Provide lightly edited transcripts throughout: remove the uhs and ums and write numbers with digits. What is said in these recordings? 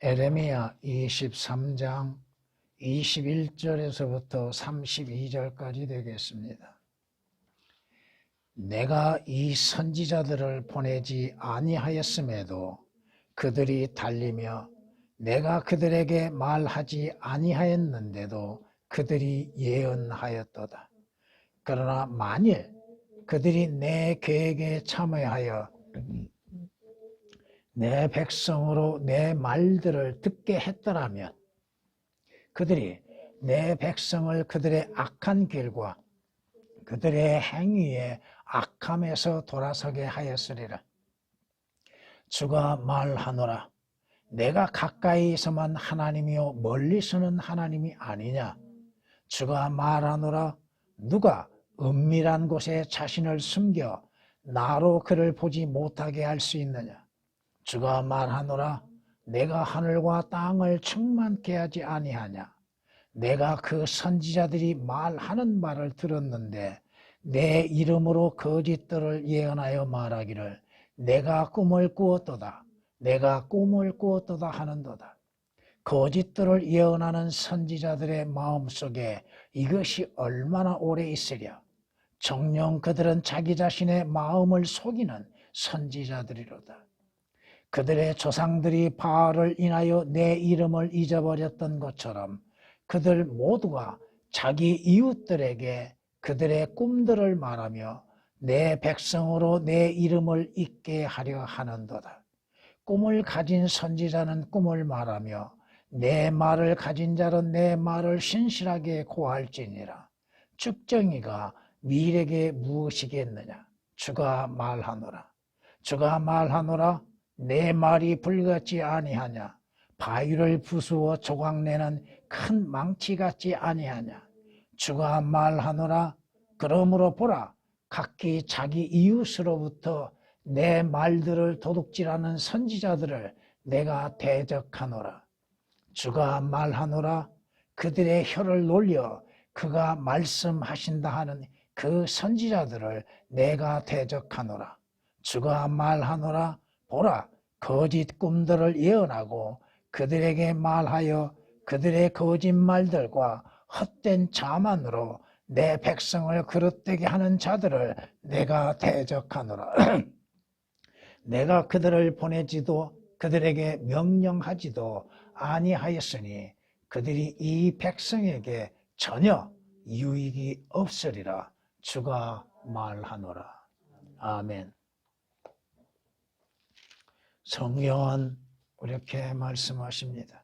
에레미야 23장 21절에서부터 32절까지 되겠습니다. 내가 이 선지자들을 보내지 아니하였음에도 그들이 달리며 내가 그들에게 말하지 아니하였는데도 그들이 예언하였도다. 그러나 만일 그들이 내 계획에 참여하여 내 백성으로 내 말들을 듣게 했더라면 그들이 내 백성을 그들의 악한 길과 그들의 행위의 악함에서 돌아서게 하였으리라. 주가 말하노라. 내가 가까이서만 하나님이요 멀리서는 하나님이 아니냐. 주가 말하노라. 누가 은밀한 곳에 자신을 숨겨 나로 그를 보지 못하게 할 수 있느냐. 주가 말하노라. 내가 하늘과 땅을 충만케 하지 아니하냐. 내가 그 선지자들이 말하는 말을 들었는데 내 이름으로 거짓들을 예언하여 말하기를 내가 꿈을 꾸었도다. 내가 꿈을 꾸었도다 하는도다. 거짓들을 예언하는 선지자들의 마음속에 이것이 얼마나 오래 있으랴. 정녕 그들은 자기 자신의 마음을 속이는 선지자들이로다. 그들의 조상들이 바알을 인하여 내 이름을 잊어버렸던 것처럼 그들 모두가 자기 이웃들에게 그들의 꿈들을 말하며 내 백성으로 내 이름을 잊게 하려 하는도다. 꿈을 가진 선지자는 꿈을 말하며 내 말을 가진 자는 내 말을 신실하게 고할지니라. 쭉정이가 미래에 무엇이겠느냐. 주가 말하노라. 주가 말하노라. 내 말이 불같지 아니하냐. 바위를 부수어 조각내는 큰 망치 같지 아니하냐. 주가 말하노라. 그러므로 보라. 각기 자기 이웃으로부터 내 말들을 도둑질하는 선지자들을 내가 대적하노라. 주가 말하노라. 그들의 혀를 놀려 그가 말씀하신다 하는 그 선지자들을 내가 대적하노라. 주가 말하노라. 보라. 거짓 꿈들을 예언하고 그들에게 말하여 그들의 거짓말들과 헛된 자만으로 내 백성을 그릇되게 하는 자들을 내가 대적하노라. 내가 그들을 보내지도 그들에게 명령하지도 아니하였으니 그들이 이 백성에게 전혀 유익이 없으리라. 주가 말하노라. 아멘. 성경은 이렇게 말씀하십니다.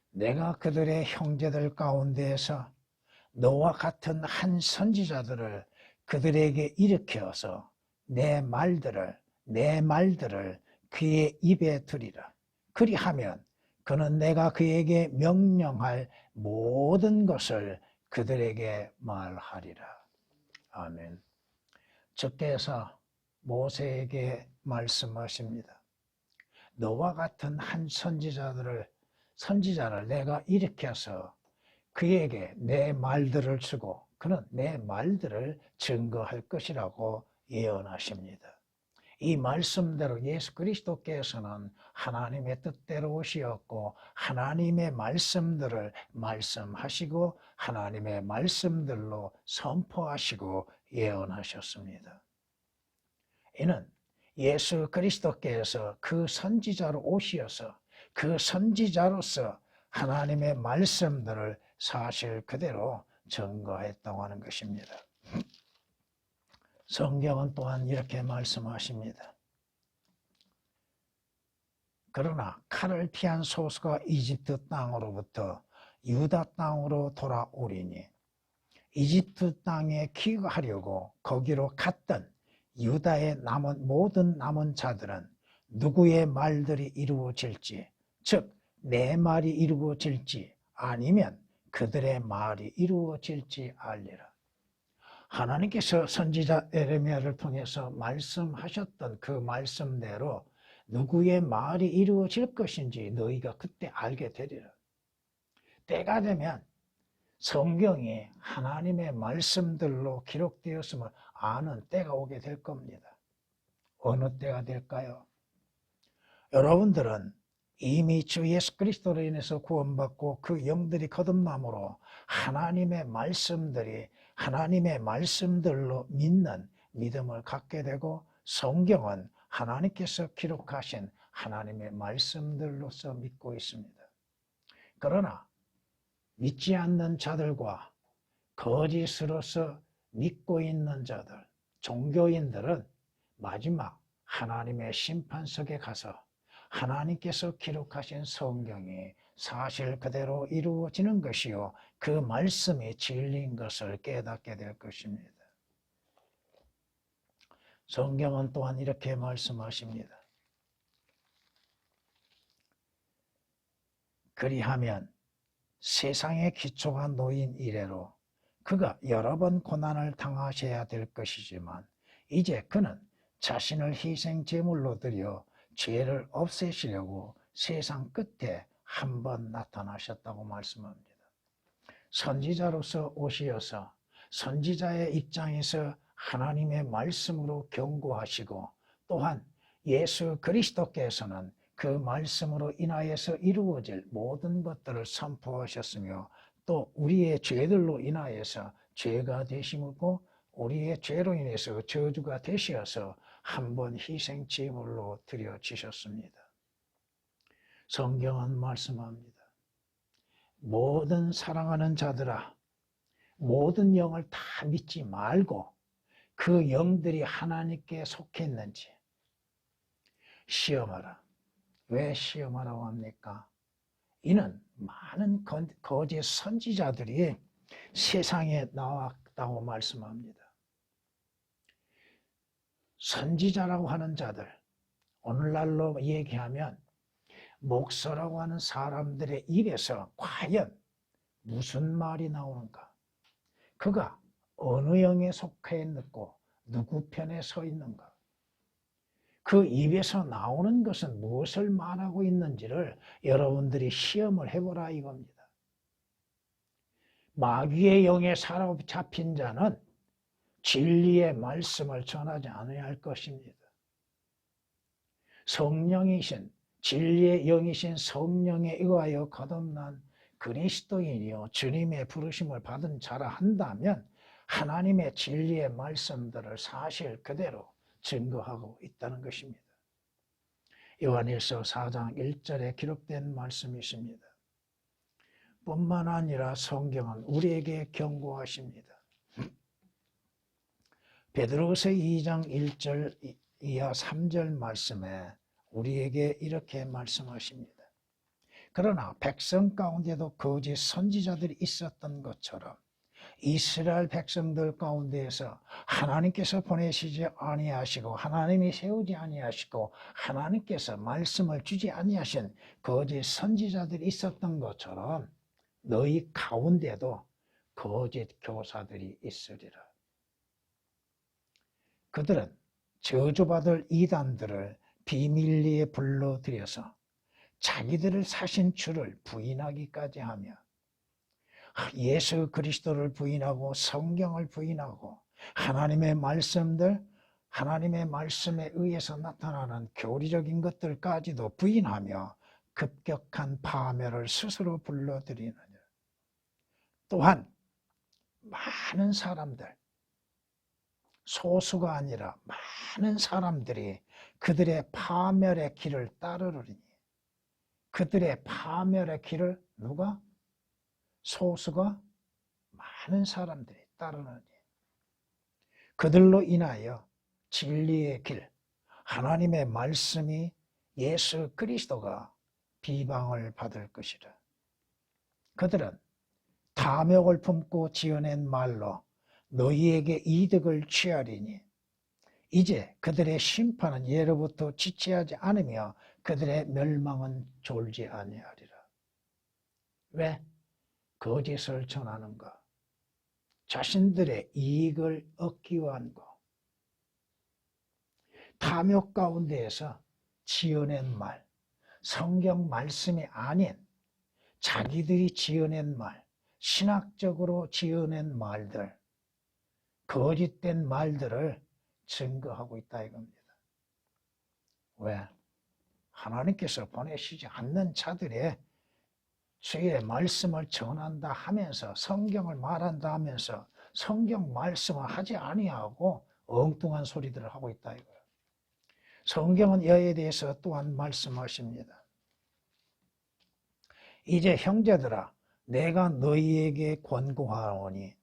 내가 그들의 형제들 가운데에서 너와 같은 한 선지자들을 그들에게 일으켜서 내 말들을 그의 입에 두리라. 그리하면 그는 내가 그에게 명령할 모든 것을 그들에게 말하리라. 아멘. 주께서 모세에게 말씀하십니다. 너와 같은 한 선지자를 내가 일으켜서 그에게 내 말들을 주고 그는 내 말들을 증거할 것이라고 예언하십니다. 이 말씀대로 예수 그리스도께서는 하나님의 뜻대로 오시었고 하나님의 말씀들을 말씀하시고 하나님의 말씀들로 선포하시고 예언하셨습니다. 이는 예수 그리스도께서 그 선지자로 오시어서 그 선지자로서 하나님의 말씀들을 사실 그대로 증거했다고 하는 것입니다. 성경은 또한 이렇게 말씀하십니다. 그러나 칼을 피한 소수가 이집트 땅으로부터 유다 땅으로 돌아오리니 이집트 땅에 귀가하려고 거기로 갔던 유다의 모든 남은 자들은 누구의 말들이 이루어질지, 즉 내 말이 이루어질지 아니면 그들의 말이 이루어질지 알리라. 하나님께서 선지자 에레미야를 통해서 말씀하셨던 그 말씀대로 누구의 말이 이루어질 것인지 너희가 그때 알게 되리라. 때가 되면 성경이 하나님의 말씀들로 기록되었음을 아는 때가 오게 될 겁니다. 어느 때가 될까요? 여러분들은 이미 주 예수 그리스도로 인해서 구원받고 그 영들이 거듭남으로 하나님의 말씀들로 믿는 믿음을 갖게 되고, 성경은 하나님께서 기록하신 하나님의 말씀들로서 믿고 있습니다. 그러나 믿지 않는 자들과 거짓으로서 믿고 있는 자들, 종교인들은 마지막 하나님의 심판석에 가서 하나님께서 기록하신 성경이 사실 그대로 이루어지는 것이요, 그 말씀이 진리인 것을 깨닫게 될 것입니다. 성경은 또한 이렇게 말씀하십니다. 그리하면 세상의 기초가 놓인 이래로 그가 여러 번 고난을 당하셔야 될 것이지만 이제 그는 자신을 희생 제물로 드려 죄를 없애시려고 세상 끝에 한 번 나타나셨다고 말씀합니다. 선지자로서 오시어서 선지자의 입장에서 하나님의 말씀으로 경고하시고, 또한 예수 그리스도께서는 그 말씀으로 인하여서 이루어질 모든 것들을 선포하셨으며, 또 우리의 죄들로 인하여서 죄가 되심이고 우리의 죄로 인해서 저주가 되셔서 한 번 희생 제물로 드려지셨습니다. 성경은 말씀합니다. 모든 사랑하는 자들아, 모든 영을 다 믿지 말고 그 영들이 하나님께 속했는지 시험하라. 왜 시험하라고 합니까? 이는 많은 거짓 선지자들이 세상에 나왔다고 말씀합니다. 선지자라고 하는 자들, 오늘날로 얘기하면 목사라고 하는 사람들의 입에서 과연 무슨 말이 나오는가? 그가 어느 영에 속해 있고 누구 편에 서 있는가? 그 입에서 나오는 것은 무엇을 말하고 있는지를 여러분들이 시험을 해보라 이겁니다. 마귀의 영에 사로잡힌 자는 진리의 말씀을 전하지 않아야 할 것입니다. 성령이신, 진리의 영이신 성령에 의하여 거듭난 그리스도인이요 주님의 부르심을 받은 자라 한다면 하나님의 진리의 말씀들을 사실 그대로 증거하고 있다는 것입니다. 요한일서 4장 1절에 기록된 말씀이십니다. 뿐만 아니라 성경은 우리에게 경고하십니다. 베드로후서 2장 1절 이하 3절 말씀에 우리에게 이렇게 말씀하십니다. 그러나 백성 가운데도 거짓 선지자들이 있었던 것처럼 이스라엘 백성들 가운데에서 하나님께서 보내시지 아니하시고 하나님이 세우지 아니하시고 하나님께서 말씀을 주지 아니하신 거짓 선지자들이 있었던 것처럼 너희 가운데도 거짓 교사들이 있으리라. 그들은 저주받을 이단들을 비밀리에 불러들여서 자기들을 사신 주를 부인하기까지 하며 예수 그리스도를 부인하고 성경을 부인하고 하나님의 말씀에 의해서 나타나는 교리적인 것들까지도 부인하며 급격한 파멸을 스스로 불러들이느냐. 또한 많은 사람들, 소수가 아니라 많은 사람들이 그들의 파멸의 길을 따르리니, 그들의 파멸의 길을 누가? 소수가 많은 사람들이 따르느니 그들로 인하여 진리의 길, 하나님의 말씀이 예수 그리스도가 비방을 받을 것이라. 그들은 탐욕을 품고 지어낸 말로 너희에게 이득을 취하리니 이제 그들의 심판은 예로부터 지체하지 않으며 그들의 멸망은 졸지 아니하리라. 왜? 거짓을 전하는가? 자신들의 이익을 얻기 위한 것. 탐욕 가운데에서 지어낸 말, 성경 말씀이 아닌 자기들이 지어낸 말, 신학적으로 지어낸 말들, 거짓된 말들을 증거하고 있다 이겁니다. 왜? 하나님께서 보내시지 않는 자들의 주의 말씀을 전한다 하면서 성경을 말한다 하면서 성경 말씀을 하지 아니하고 엉뚱한 소리들을 하고 있다 이거예요. 성경은 여에 대해서 또한 말씀하십니다. 이제 형제들아 내가 너희에게 권고하노니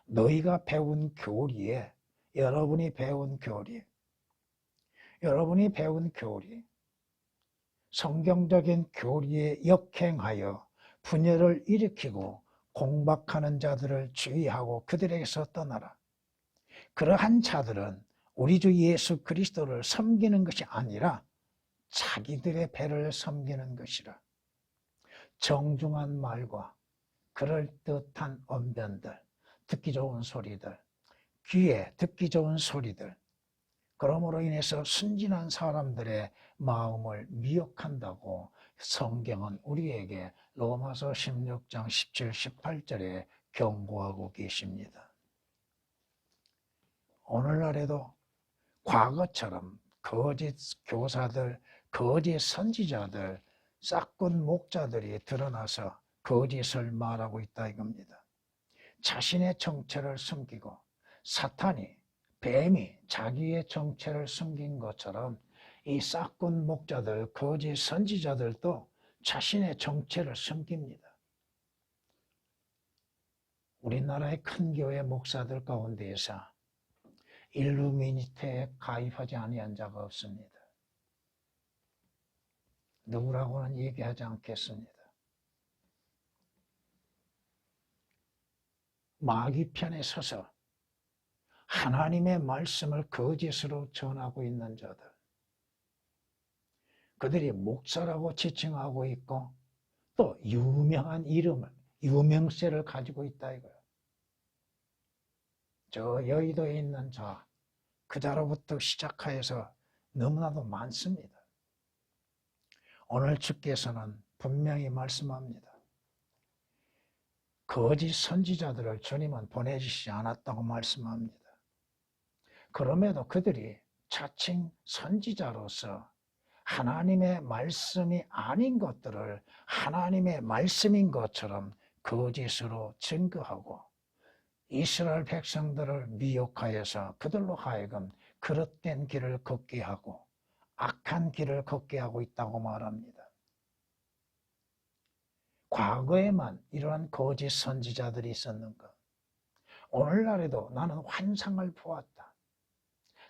너희가 배운 교리에 여러분이 배운 교리 성경적인 교리에 역행하여 분열을 일으키고 공박하는 자들을 주의하고 그들에게서 떠나라. 그러한 자들은 우리 주 예수 그리스도를 섬기는 것이 아니라 자기들의 배를 섬기는 것이라. 정중한 말과 그럴듯한 언변들, 듣기 좋은 소리들, 귀에 듣기 좋은 소리들, 그러므로 인해서 순진한 사람들의 마음을 미혹한다고 성경은 우리에게 로마서 16장 17, 18절에 경고하고 계십니다. 오늘날에도 과거처럼 거짓 교사들, 거짓 선지자들, 싹군 목자들이 드러나서 거짓을 말하고 있다 이겁니다. 자신의 정체를 숨기고 사탄이, 뱀이 자기의 정체를 숨긴 것처럼 이 싹군 목자들, 거짓 선지자들도 자신의 정체를 숨깁니다. 우리나라의 큰 교회 목사들 가운데에서 일루미니트에 가입하지 아니한 자가 없습니다. 누구라고는 얘기하지 않겠습니다. 마귀 편에 서서 하나님의 말씀을 거짓으로 전하고 있는 자들, 그들이 목사라고 지칭하고 있고 또 유명한 이름을, 유명세를 가지고 있다 이거예요. 저 여의도에 있는 그 자로부터 시작하여서 너무나도 많습니다. 오늘 주께서는 분명히 말씀합니다. 거짓 선지자들을 주님은 보내주시지 않았다고 말씀합니다. 그럼에도 그들이 자칭 선지자로서 하나님의 말씀이 아닌 것들을 하나님의 말씀인 것처럼 거짓으로 증거하고 이스라엘 백성들을 미혹하여서 그들로 하여금 그릇된 길을 걷게 하고 악한 길을 걷게 하고 있다고 말합니다. 과거에만 이러한 거짓 선지자들이 있었는가? 오늘날에도 나는 환상을 보았다.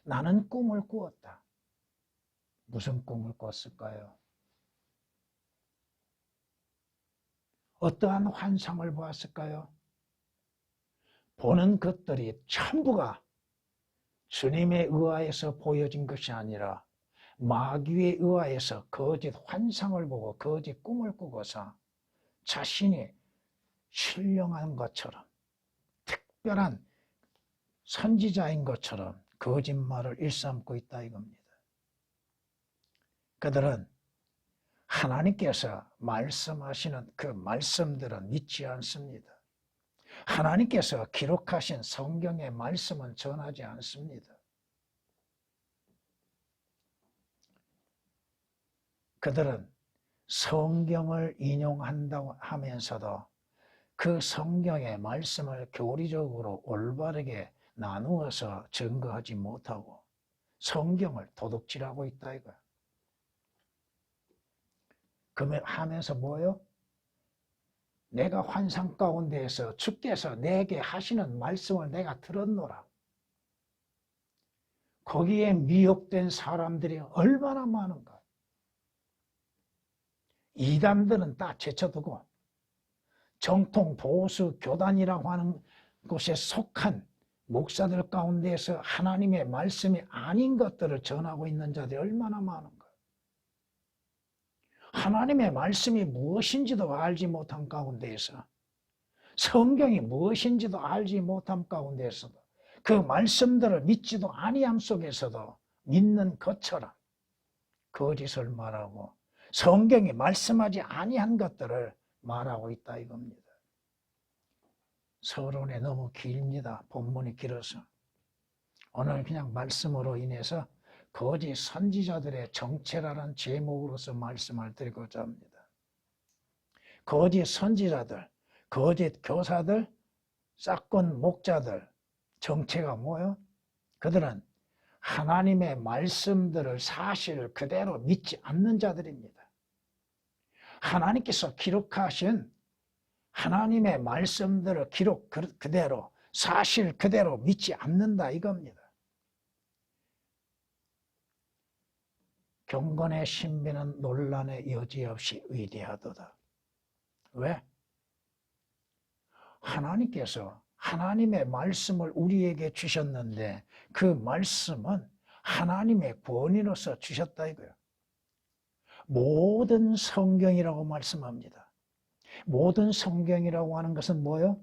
나는 꿈을 꾸었다. 무슨 꿈을 꿨을까요? 어떠한 환상을 보았을까요? 보는 것들이 전부가 주님에 의하여서 보여진 것이 아니라 마귀에 의하여서 거짓 환상을 보고 거짓 꿈을 꾸고서 자신이 신령한 것처럼 특별한 선지자인 것처럼 거짓말을 일삼고 있다 이겁니다. 그들은 하나님께서 말씀하시는 그 말씀들은 믿지 않습니다. 하나님께서 기록하신 성경의 말씀은 전하지 않습니다. 그들은 성경을 인용한다고 하면서도 그 성경의 말씀을 교리적으로 올바르게 나누어서 증거하지 못하고 성경을 도둑질하고 있다 이거야. 하면서 뭐요? 내가 환상 가운데에서 주께서 내게 하시는 말씀을 내가 들었노라. 거기에 미혹된 사람들이 얼마나 많은가. 이단들은 다 제쳐두고 정통 보수 교단이라고 하는 곳에 속한 목사들 가운데에서 하나님의 말씀이 아닌 것들을 전하고 있는 자들이 얼마나 많은가. 하나님의 말씀이 무엇인지도 알지 못한 가운데에서 성경이 무엇인지도 알지 못함 가운데에서도 그 말씀들을 믿지도 아니함 속에서도 믿는 것처럼 거짓을 말하고 성경이 말씀하지 아니한 것들을 말하고 있다 이겁니다. 서론에 너무 길입니다. 본문이 길어서. 오늘 그냥 말씀으로 인해서 거짓 선지자들의 정체라는 제목으로서 말씀을 드리고자 합니다. 거짓 선지자들, 거짓 교사들, 싹건 목자들 정체가 뭐예요? 그들은 하나님의 말씀들을 사실 그대로 믿지 않는 자들입니다. 하나님께서 기록하신 하나님의 말씀들을 기록 그대로 사실 그대로 믿지 않는다 이겁니다. 경건의 신비는 논란의 여지없이 위대하도다. 왜? 하나님께서 하나님의 말씀을 우리에게 주셨는데 그 말씀은 하나님의 권위로서 주셨다 이거예요. 모든 성경이라고 말씀합니다. 모든 성경이라고 하는 것은 뭐예요?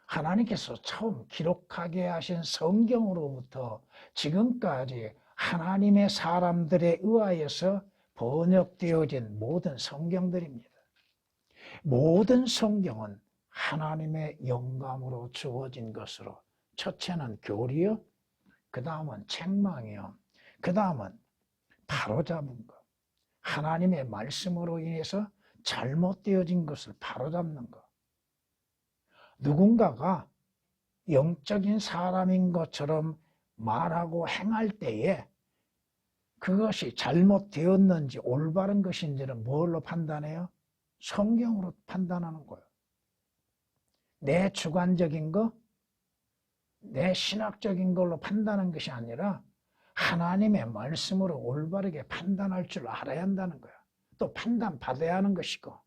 하나님께서 처음 기록하게 하신 성경으로부터 지금까지 하나님의 사람들에 의하여서 번역되어진 모든 성경들입니다. 모든 성경은 하나님의 영감으로 주어진 것으로 첫째는 교리요, 그 다음은 책망이요, 그 다음은 바로잡은 것. 하나님의 말씀으로 인해서 잘못되어진 것을 바로잡는 것. 누군가가 영적인 사람인 것처럼 말하고 행할 때에 그것이 잘못되었는지 올바른 것인지는 뭘로 판단해요? 성경으로 판단하는 거예요. 내 주관적인 거, 내 신학적인 걸로 판단하는 것이 아니라 하나님의 말씀으로 올바르게 판단할 줄 알아야 한다는 거야. 또 판단받아야 하는 것이고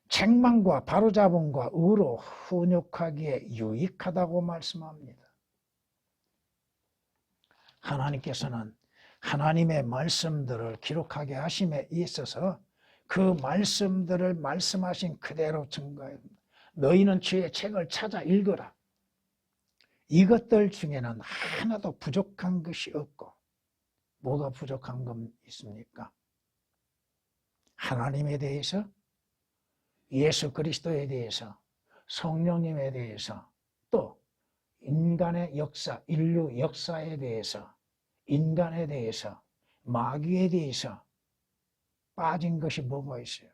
책망과 바로잡음과 의로 훈육하기에 유익하다고 말씀합니다. 하나님께서는 하나님의 말씀들을 기록하게 하심에 있어서 그 말씀들을 말씀하신 그대로 증거합니다. 너희는 주의 책을 찾아 읽어라. 이것들 중에는 하나도 부족한 것이 없고 뭐가 부족한 건 있습니까? 하나님에 대해서, 예수 그리스도에 대해서, 성령님에 대해서, 또 인간의 역사, 인류 역사에 대해서, 인간에 대해서, 마귀에 대해서 빠진 것이 뭐가 있어요?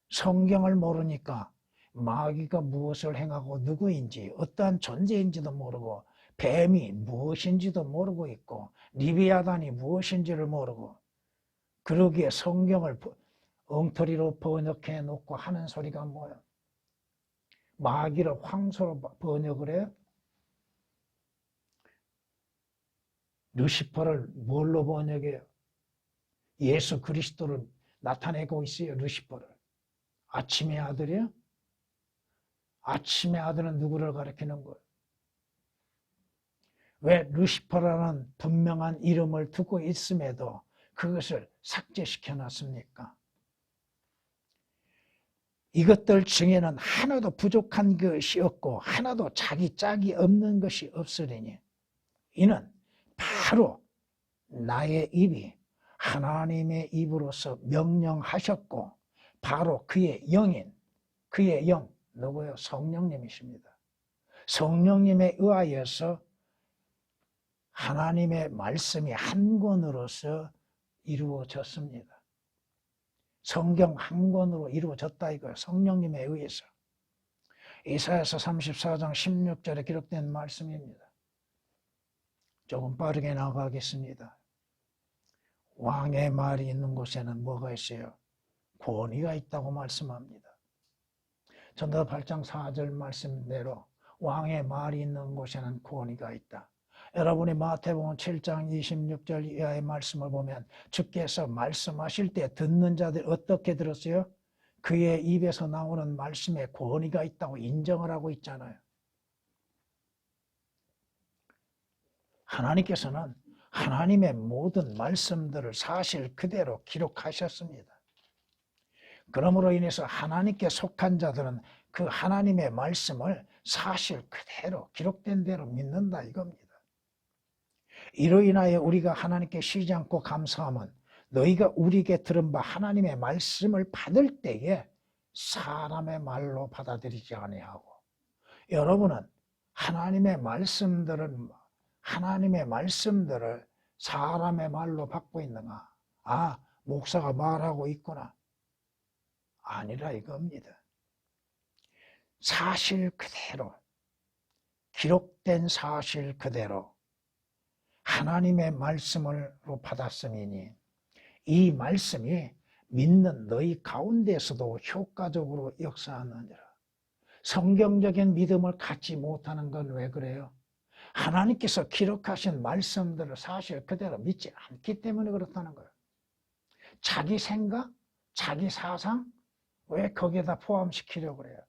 성경을 모르니까 마귀가 무엇을 행하고 누구인지 어떠한 존재인지도 모르고 뱀이 무엇인지도 모르고 있고 리비아단이 무엇인지를 모르고 그러기에 성경을 엉터리로 번역해 놓고 하는 소리가 뭐야? 마귀를 황소로 번역을 해요? 루시퍼를 뭘로 번역해요? 예수 그리스도를 나타내고 있어요. 루시퍼를. 아침의 아들이요? 아침의 아들은 누구를 가리키는 거예요? 왜 루시퍼라는 분명한 이름을 두고 있음에도 그것을 삭제시켜 놨습니까? 이것들 중에는 하나도 부족한 것이 없고 하나도 자기 짝이 없는 것이 없으리니 이는 바로 나의 입이 하나님의 입으로서 명령하셨고 바로 그의 영인, 그의 영, 누구요? 성령님이십니다. 성령님에 의하여서 하나님의 말씀이 한 권으로서 이루어졌습니다. 성경 한 권으로 이루어졌다 이거예요. 성령님에 의해서. 이사야서 34장 16절에 기록된 말씀입니다. 조금 빠르게 나가겠습니다. 왕의 말이 있는 곳에는 뭐가 있어요? 권위가 있다고 말씀합니다. 전도 8장 4절 말씀대로 왕의 말이 있는 곳에는 권위가 있다. 여러분이 마태복음 7장 26절 이하의 말씀을 보면 주께서 말씀하실 때 듣는 자들 어떻게 들었어요? 그의 입에서 나오는 말씀에 권위가 있다고 인정을 하고 있잖아요. 하나님께서는 하나님의 모든 말씀들을 사실 그대로 기록하셨습니다. 그러므로 인해서 하나님께 속한 자들은 그 하나님의 말씀을 사실 그대로 기록된 대로 믿는다 이겁니다. 이로 인하여 우리가 하나님께 쉬지 않고 감사함은 너희가 우리에게 들은 바 하나님의 말씀을 받을 때에 사람의 말로 받아들이지 아니하고 여러분은 하나님의 말씀들을 하나님의 말씀들을 사람의 말로 받고 있는가? 아, 목사가 말하고 있구나. 아니라 이겁니다. 사실 그대로, 기록된 사실 그대로 하나님의 말씀으로 받았음이니 이 말씀이 믿는 너희 가운데서도 효과적으로 역사하느니라. 성경적인 믿음을 갖지 못하는 건 왜 그래요? 하나님께서 기록하신 말씀들을 사실 그대로 믿지 않기 때문에 그렇다는 거예요. 자기 생각, 자기 사상, 왜 거기에다 포함시키려고 그래요?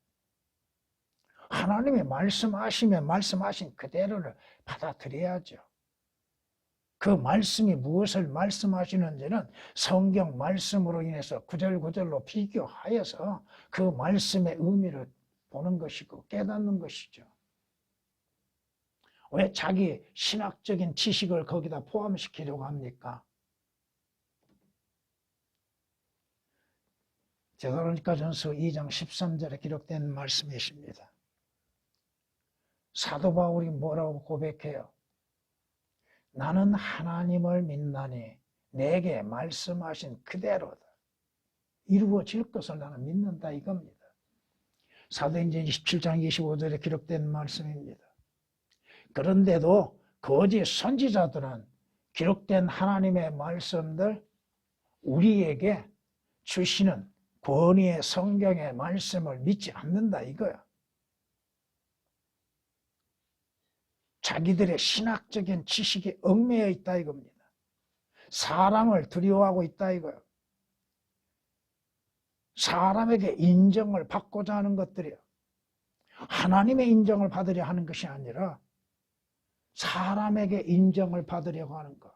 하나님이 말씀하시면 말씀하신 그대로를 받아들여야죠. 그 말씀이 무엇을 말씀하시는지는 성경 말씀으로 인해서 구절구절로 비교하여서 그 말씀의 의미를 보는 것이고 깨닫는 것이죠. 왜 자기 신학적인 지식을 거기다 포함시키려고 합니까? 데살로니가전서 2장 13절에 기록된 말씀이십니다. 사도 바울이 뭐라고 고백해요? 나는 하나님을 믿나니 내게 말씀하신 그대로다. 이루어질 것을 나는 믿는다 이겁니다. 사도행전 27장 25절에 기록된 말씀입니다. 그런데도 거짓 선지자들은 기록된 하나님의 말씀들 우리에게 주시는 권위의 성경의 말씀을 믿지 않는다 이거야. 자기들의 신학적인 지식이 얽매여 있다 이겁니다. 사람을 두려워하고 있다 이거예요. 사람에게 인정을 받고자 하는 것들이요. 하나님의 인정을 받으려 하는 것이 아니라 사람에게 인정을 받으려고 하는 것.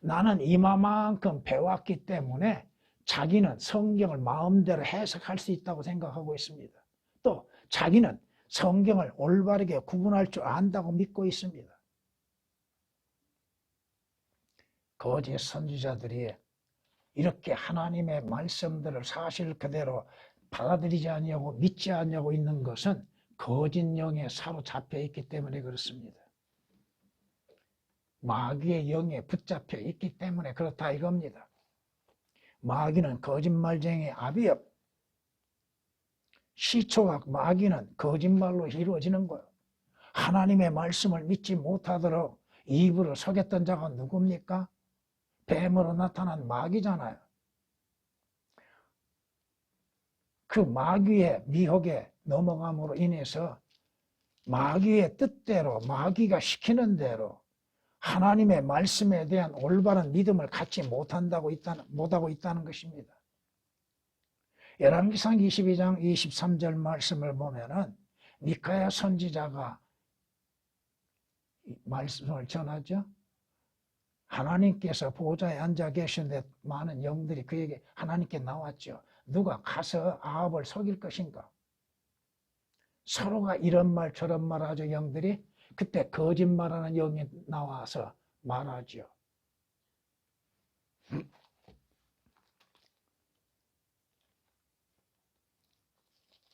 나는 이만큼 배웠기 때문에 자기는 성경을 마음대로 해석할 수 있다고 생각하고 있습니다. 또 자기는 성경을 올바르게 구분할 줄 안다고 믿고 있습니다. 거짓 선지자들이 이렇게 하나님의 말씀들을 사실 그대로 받아들이지 않냐고 믿지 않냐고 있는 것은 거짓 영에 사로잡혀 있기 때문에 그렇습니다. 마귀의 영에 붙잡혀 있기 때문에 그렇다 이겁니다. 마귀는 거짓말쟁이 아비업, 시초와 마귀는 거짓말로 이루어지는 거예요. 하나님의 말씀을 믿지 못하도록 입으로 속였던 자가 누굽니까? 뱀으로 나타난 마귀잖아요. 그 마귀의 미혹에 넘어감으로 인해서 마귀의 뜻대로 마귀가 시키는 대로 하나님의 말씀에 대한 올바른 믿음을 갖지 못하고 있다는 것입니다. 열왕기상 22장 23절 말씀을 보면은 미카야 선지자가 말씀을 전하죠. 하나님께서 보좌에 앉아 계시는데 많은 영들이 그에게 하나님께 나왔죠. 누가 가서 아합을 속일 것인가? 서로가 이런 말 저런 말 하죠. 영들이 그때 거짓말하는 영이 나와서 말하죠.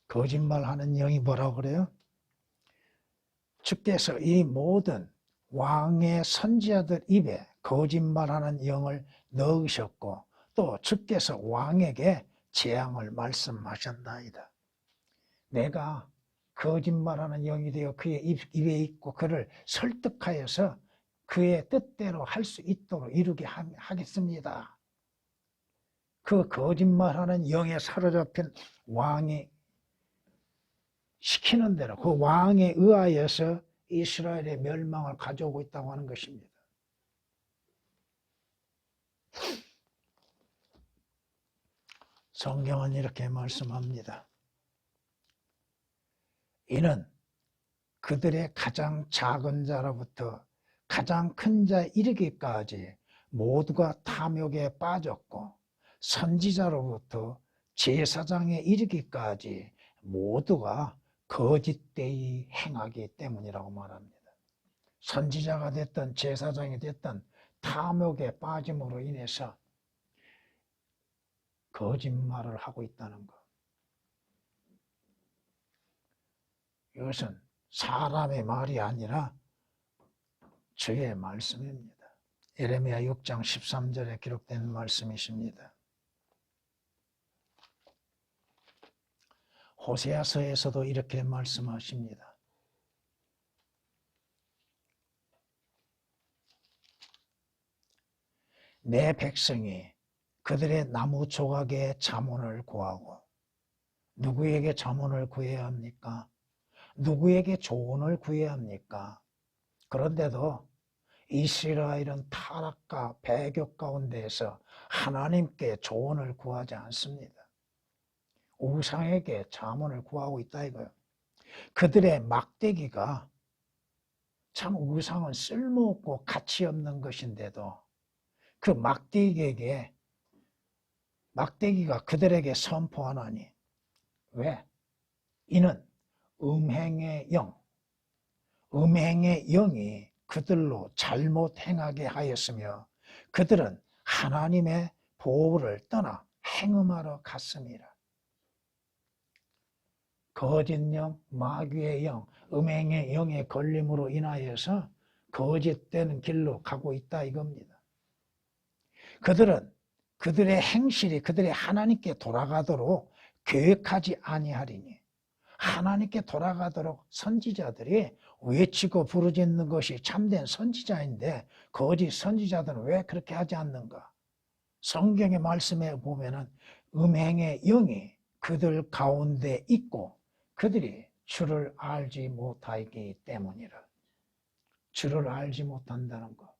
거짓말하는 영이 뭐라고 그래요? 주께서 이 모든 왕의 선지자들 입에 거짓말하는 영을 넣으셨고 또 주께서 왕에게 재앙을 말씀하셨나이다. 내가 거짓말하는 영이 되어 그의 입에 있고 그를 설득하여서 그의 뜻대로 할 수 있도록 이루게 하겠습니다. 그 거짓말하는 영에 사로잡힌 왕이 시키는 대로 그 왕에 의하여서 이스라엘의 멸망을 가져오고 있다고 하는 것입니다. 성경은 이렇게 말씀합니다. 이는 그들의 가장 작은 자로부터 가장 큰 자에 이르기까지 모두가 탐욕에 빠졌고 선지자로부터 제사장에 이르기까지 모두가 거짓되이 행하기 때문이라고 말합니다. 선지자가 됐든 제사장이 됐든 탐욕에 빠짐으로 인해서 거짓말을 하고 있다는 것. 이것은 사람의 말이 아니라 주의 말씀입니다. 예레미야 6장 13절에 기록된 말씀이십니다. 호세아서에서도 이렇게 말씀하십니다. 내 백성이 그들의 나무 조각에 잠언을 구하고, 누구에게 잠언을 구해야 합니까? 누구에게 조언을 구해야 합니까? 그런데도 이스라엘은 타락과 배교 가운데에서 하나님께 조언을 구하지 않습니다. 우상에게 잠언을 구하고 있다 이거예요. 그들의 막대기가, 참 우상은 쓸모없고 가치 없는 것인데도 그 막대기가 그들에게 선포하나니, 왜? 이는 음행의 영이 그들로 잘못 행하게 하였으며 그들은 하나님의 보호를 떠나 행음하러 갔습니다. 거짓 영, 마귀의 영, 음행의 영의 걸림으로 인하여서 거짓된 길로 가고 있다 이겁니다. 그들은 그들의 행실이 그들의 하나님께 돌아가도록 계획하지 아니하리니, 하나님께 돌아가도록 선지자들이 외치고 부르짖는 것이 참된 선지자인데 거짓 선지자들은 왜 그렇게 하지 않는가? 성경의 말씀에 보면은 음행의 영이 그들 가운데 있고 그들이 주를 알지 못하기 때문이라. 주를 알지 못한다는 것,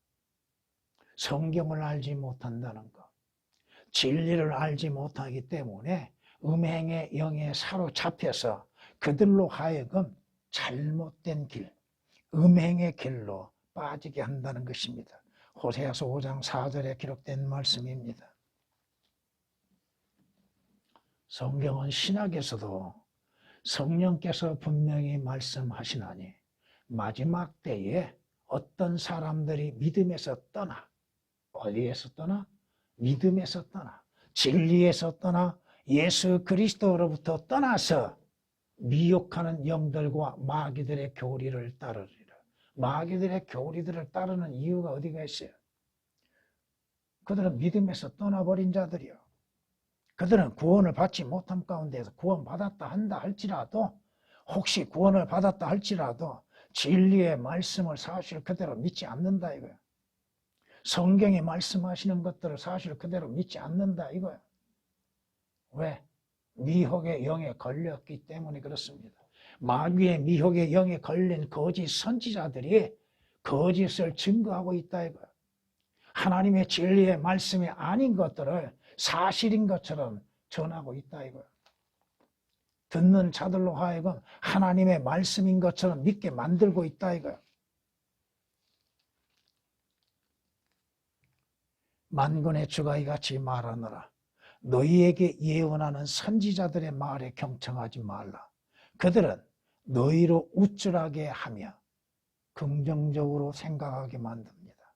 성경을 알지 못한다는 것, 진리를 알지 못하기 때문에 음행의 영에 사로잡혀서 그들로 하여금 잘못된 길, 음행의 길로 빠지게 한다는 것입니다. 호세아서 5장 4절에 기록된 말씀입니다. 성경은 신약에서도 성령께서 분명히 말씀하시나니 마지막 때에 어떤 사람들이 믿음에서 떠나, 어디에서 떠나? 믿음에서 떠나, 진리에서 떠나 예수 그리스도로부터 떠나서 미혹하는 영들과 마귀들의 교리를 따르리라. 마귀들의 교리들을 따르는 이유가 어디가 있어요? 그들은 믿음에서 떠나버린 자들이요. 그들은 구원을 받지 못함 가운데서 구원받았다 한다 할지라도, 혹시 구원을 받았다 할지라도 진리의 말씀을 사실 그대로 믿지 않는다 이거야. 성경이 말씀하시는 것들을 사실 그대로 믿지 않는다 이거야. 왜? 미혹의 영에 걸렸기 때문에 그렇습니다. 마귀의 미혹의 영에 걸린 거짓 선지자들이 거짓을 증거하고 있다 이거야. 하나님의 진리의 말씀이 아닌 것들을 사실인 것처럼 전하고 있다 이거야. 듣는 자들로 하여금 하나님의 말씀인 것처럼 믿게 만들고 있다 이거야. 만군의 주가 이같이 말하노라. 너희에게 예언하는 선지자들의 말에 경청하지 말라. 그들은 너희로 우쭐하게 하며 긍정적으로 생각하게 만듭니다.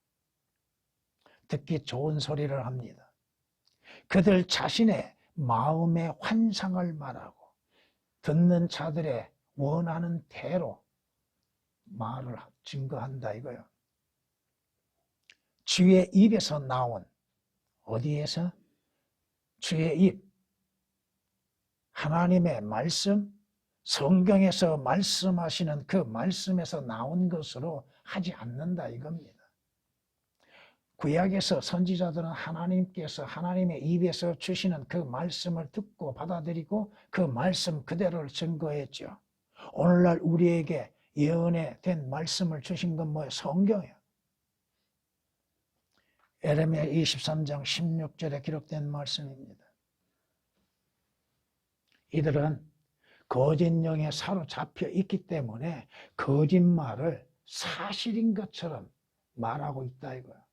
듣기 좋은 소리를 합니다. 그들 자신의 마음의 환상을 말하고 듣는 자들의 원하는 대로 말을 증거한다 이거예요. 주의 입에서 나온, 어디에서? 주의 입, 하나님의 말씀, 성경에서 말씀하시는 그 말씀에서 나온 것으로 하지 않는다 이겁니다. 구약에서 선지자들은 하나님께서 하나님의 입에서 주시는 그 말씀을 듣고 받아들이고 그 말씀 그대로를 증거했죠. 오늘날 우리에게 예언에 된 말씀을 주신 건 뭐예요? 성경이에요. 예레미야 23장 16절에 기록된 말씀입니다. 이들은 거짓 영에 사로잡혀 있기 때문에 거짓말을 사실인 것처럼 말하고 있다 이거야.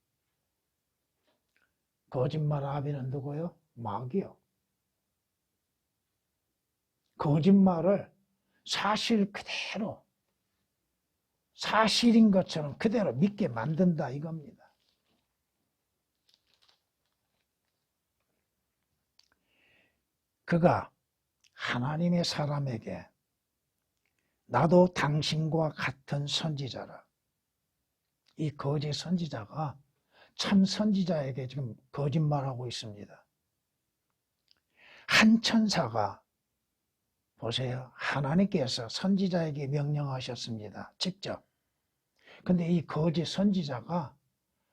거짓말 아비는 누구요? 마귀요. 거짓말을 사실 그대로, 사실인 것처럼 그대로 믿게 만든다 이겁니다. 그가 하나님의 사람에게 나도 당신과 같은 선지자라, 이 거짓 선지자가 참 선지자에게 지금 거짓말하고 있습니다. 한 천사가 보세요. 하나님께서 선지자에게 명령하셨습니다. 직접. 근데 이 거짓 선지자가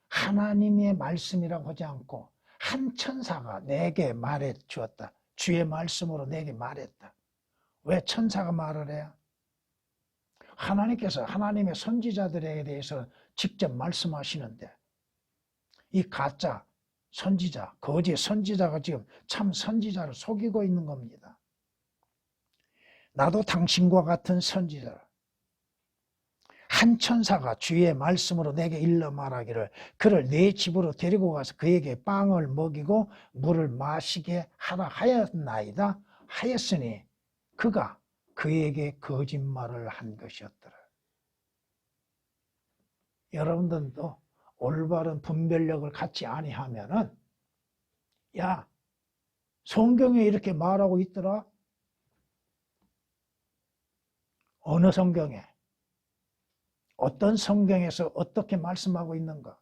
하나님의 말씀이라고 하지 않고 한 천사가 내게 말해 주었다. 주의 말씀으로 내게 말했다. 왜 천사가 말을 해요? 하나님께서 하나님의 선지자들에 대해서 직접 말씀하시는데 이 가짜 선지자, 거짓 선지자가 지금 참 선지자를 속이고 있는 겁니다. 나도 당신과 같은 선지자라. 한 천사가 주의 말씀으로 내게 일러 말하기를 그를 내 집으로 데리고 가서 그에게 빵을 먹이고 물을 마시게 하라 하였나이다 하였으니 그가 그에게 거짓말을 한 것이었더라. 여러분들도 올바른 분별력을 갖지 아니하면은 야 성경에 이렇게 말하고 있더라. 어느 성경에? 어떤 성경에서 어떻게 말씀하고 있는가?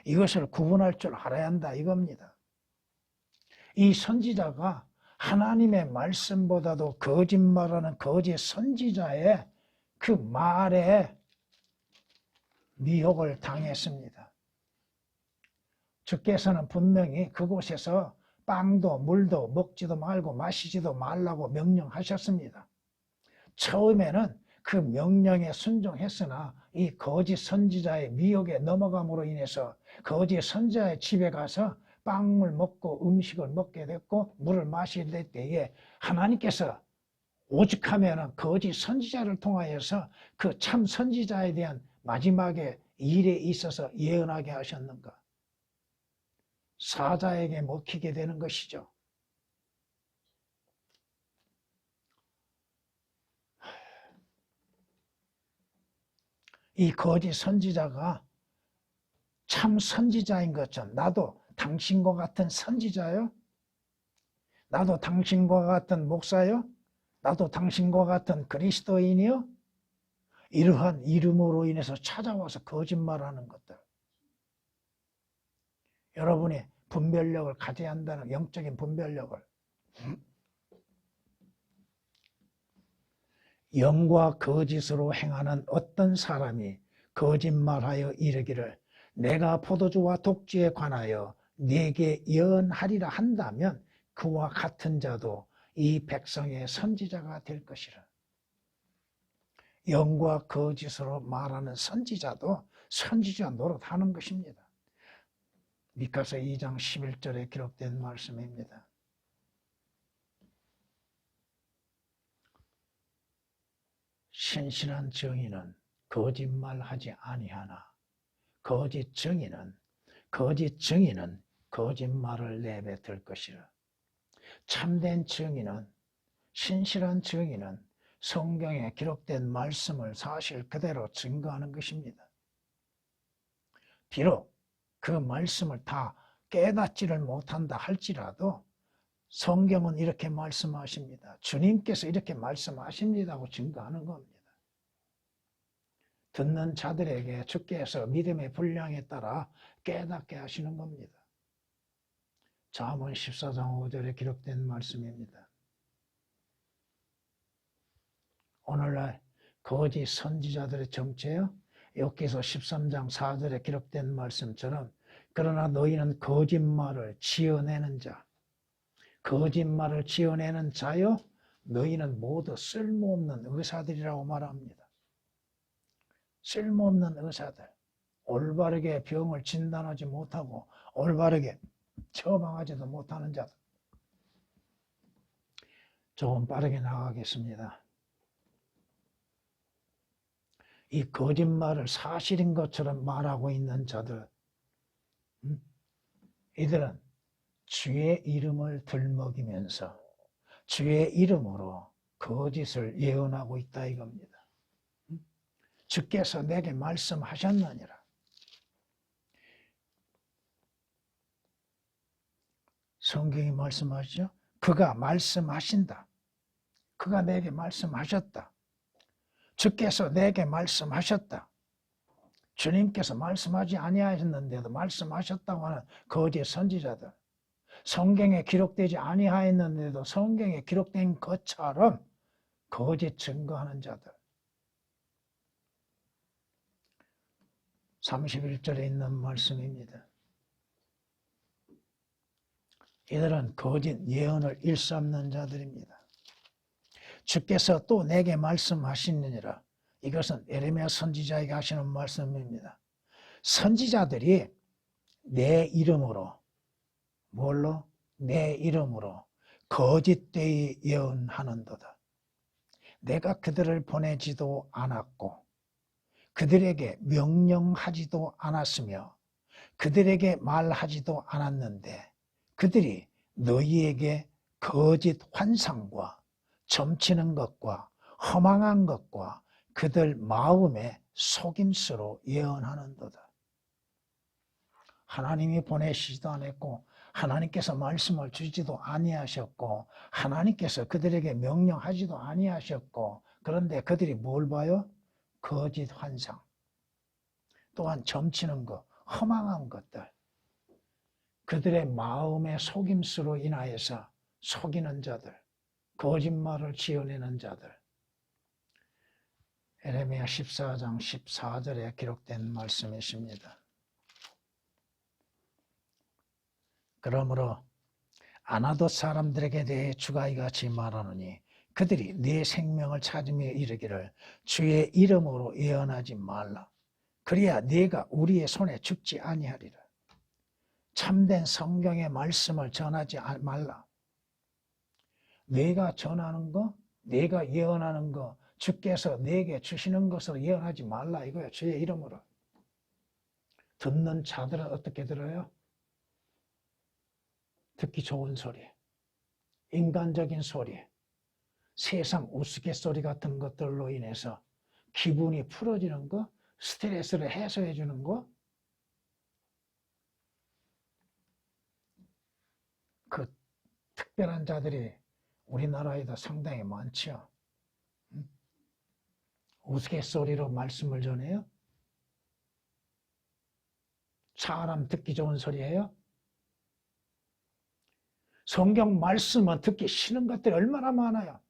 이것을 구분할 줄 알아야 한다 이겁니다. 이 선지자가 하나님의 말씀보다도 거짓말하는 거짓 선지자의 그 말에 미혹을 당했습니다. 주께서는 분명히 그곳에서 빵도 물도 먹지도 말고 마시지도 말라고 명령하셨습니다. 처음에는 그 명령에 순종했으나 이 거짓 선지자의 미혹에 넘어감으로 인해서 거짓 선지자의 집에 가서 빵을 먹고 음식을 먹게 됐고 물을 마실 때에 하나님께서 오죽하면 거짓 선지자를 통하여서 그 참 선지자에 대한 마지막에 일에 있어서 예언하게 하셨는가? 사자에게 먹히게 되는 것이죠. 이 거짓 선지자가 참 선지자인 것처럼 나도 당신과 같은 선지자요? 나도 당신과 같은 목사요? 나도 당신과 같은 그리스도인이요? 이러한 이름으로 인해서 찾아와서 거짓말하는 것들. 여러분이 분별력을 가져야 한다는 영적인 분별력을. 영과 거짓으로 행하는 어떤 사람이 거짓말하여 이르기를 내가 포도주와 독주에 관하여 네게 예언하리라 한다면 그와 같은 자도 이 백성의 선지자가 될 것이라. 영과 거짓으로 말하는 선지자도 선지자 노릇하는 것입니다. 미카서 2장 11절에 기록된 말씀입니다. 신실한 정의는 거짓말하지 아니하나 거짓 정의는 거짓말을 내뱉을 것이라. 참된 정의는 신실한 정의는 성경에 기록된 말씀을 사실 그대로 증거하는 것입니다. 비록 그 말씀을 다 깨닫지를 못한다 할지라도 성경은 이렇게 말씀하십니다. 주님께서 이렇게 말씀하십니다고 증거하는 겁니다. 듣는 자들에게 주께서 믿음의 분량에 따라 깨닫게 하시는 겁니다. 잠언 14장 5절에 기록된 말씀입니다. 오늘날 거짓 선지자들의 정체요. 욥기서 13장 4절에 기록된 말씀처럼 그러나 너희는 거짓말을 지어내는 자, 거짓말을 지어내는 자요. 너희는 모두 쓸모없는 의사들이라고 말합니다. 쓸모없는 의사들, 올바르게 병을 진단하지 못하고 올바르게 처방하지도 못하는 자들. 조금 빠르게 나가겠습니다. 이 거짓말을 사실인 것처럼 말하고 있는 자들, 이들은 주의 이름을 들먹이면서 주의 이름으로 거짓을 예언하고 있다 이겁니다. 주께서 내게 말씀하셨느니라. 성경이 말씀하시죠. 그가 말씀하신다. 그가 내게 말씀하셨다. 주께서 내게 말씀하셨다. 주님께서 말씀하지 아니하셨는데도 말씀하셨다고 하는 거짓 선지자들, 성경에 기록되지 아니하였는데도 성경에 기록된 것처럼 거짓 증거하는 자들. 31절에 있는 말씀입니다. 이들은 거짓 예언을 일삼는 자들입니다. 주께서 또 내게 말씀하시느니라. 이것은 예레미야 선지자에게 하시는 말씀입니다. 선지자들이 내 이름으로, 뭘로? 내 이름으로 거짓되이 예언하는도다. 내가 그들을 보내지도 않았고 그들에게 명령하지도 않았으며 그들에게 말하지도 않았는데 그들이 너희에게 거짓 환상과 점치는 것과 허망한 것과 그들 마음의 속임수로 예언하는도다. 하나님이 보내시지도 않았고 하나님께서 말씀을 주지도 아니하셨고 하나님께서 그들에게 명령하지도 아니하셨고 그런데 그들이 뭘 봐요? 거짓 환상, 또한 점치는 것, 허망한 것들, 그들의 마음의 속임수로 인하여서 속이는 자들, 거짓말을 지어내는 자들. 예레미야 14장 14절에 기록된 말씀이십니다. 그러므로 아나돗 사람들에게 대해 주가 이같이 말하노니 그들이 네 생명을 찾으며 이르기를 주의 이름으로 예언하지 말라. 그래야 네가 우리의 손에 죽지 아니하리라. 참된 성경의 말씀을 전하지 말라. 내가 전하는 거, 내가 예언하는 거, 주께서 내게 주시는 것을 예언하지 말라 이거야. 주의 이름으로. 듣는 자들은 어떻게 들어요? 듣기 좋은 소리, 인간적인 소리, 세상 우스갯소리 같은 것들로 인해서 기분이 풀어지는 거, 스트레스를 해소해 주는 거, 그 특별한 자들이 우리나라에도 상당히 많죠. 우스갯소리로 말씀을 전해요? 사람 듣기 좋은 소리예요? 성경 말씀은 듣기 싫은 것들이 얼마나 많아요.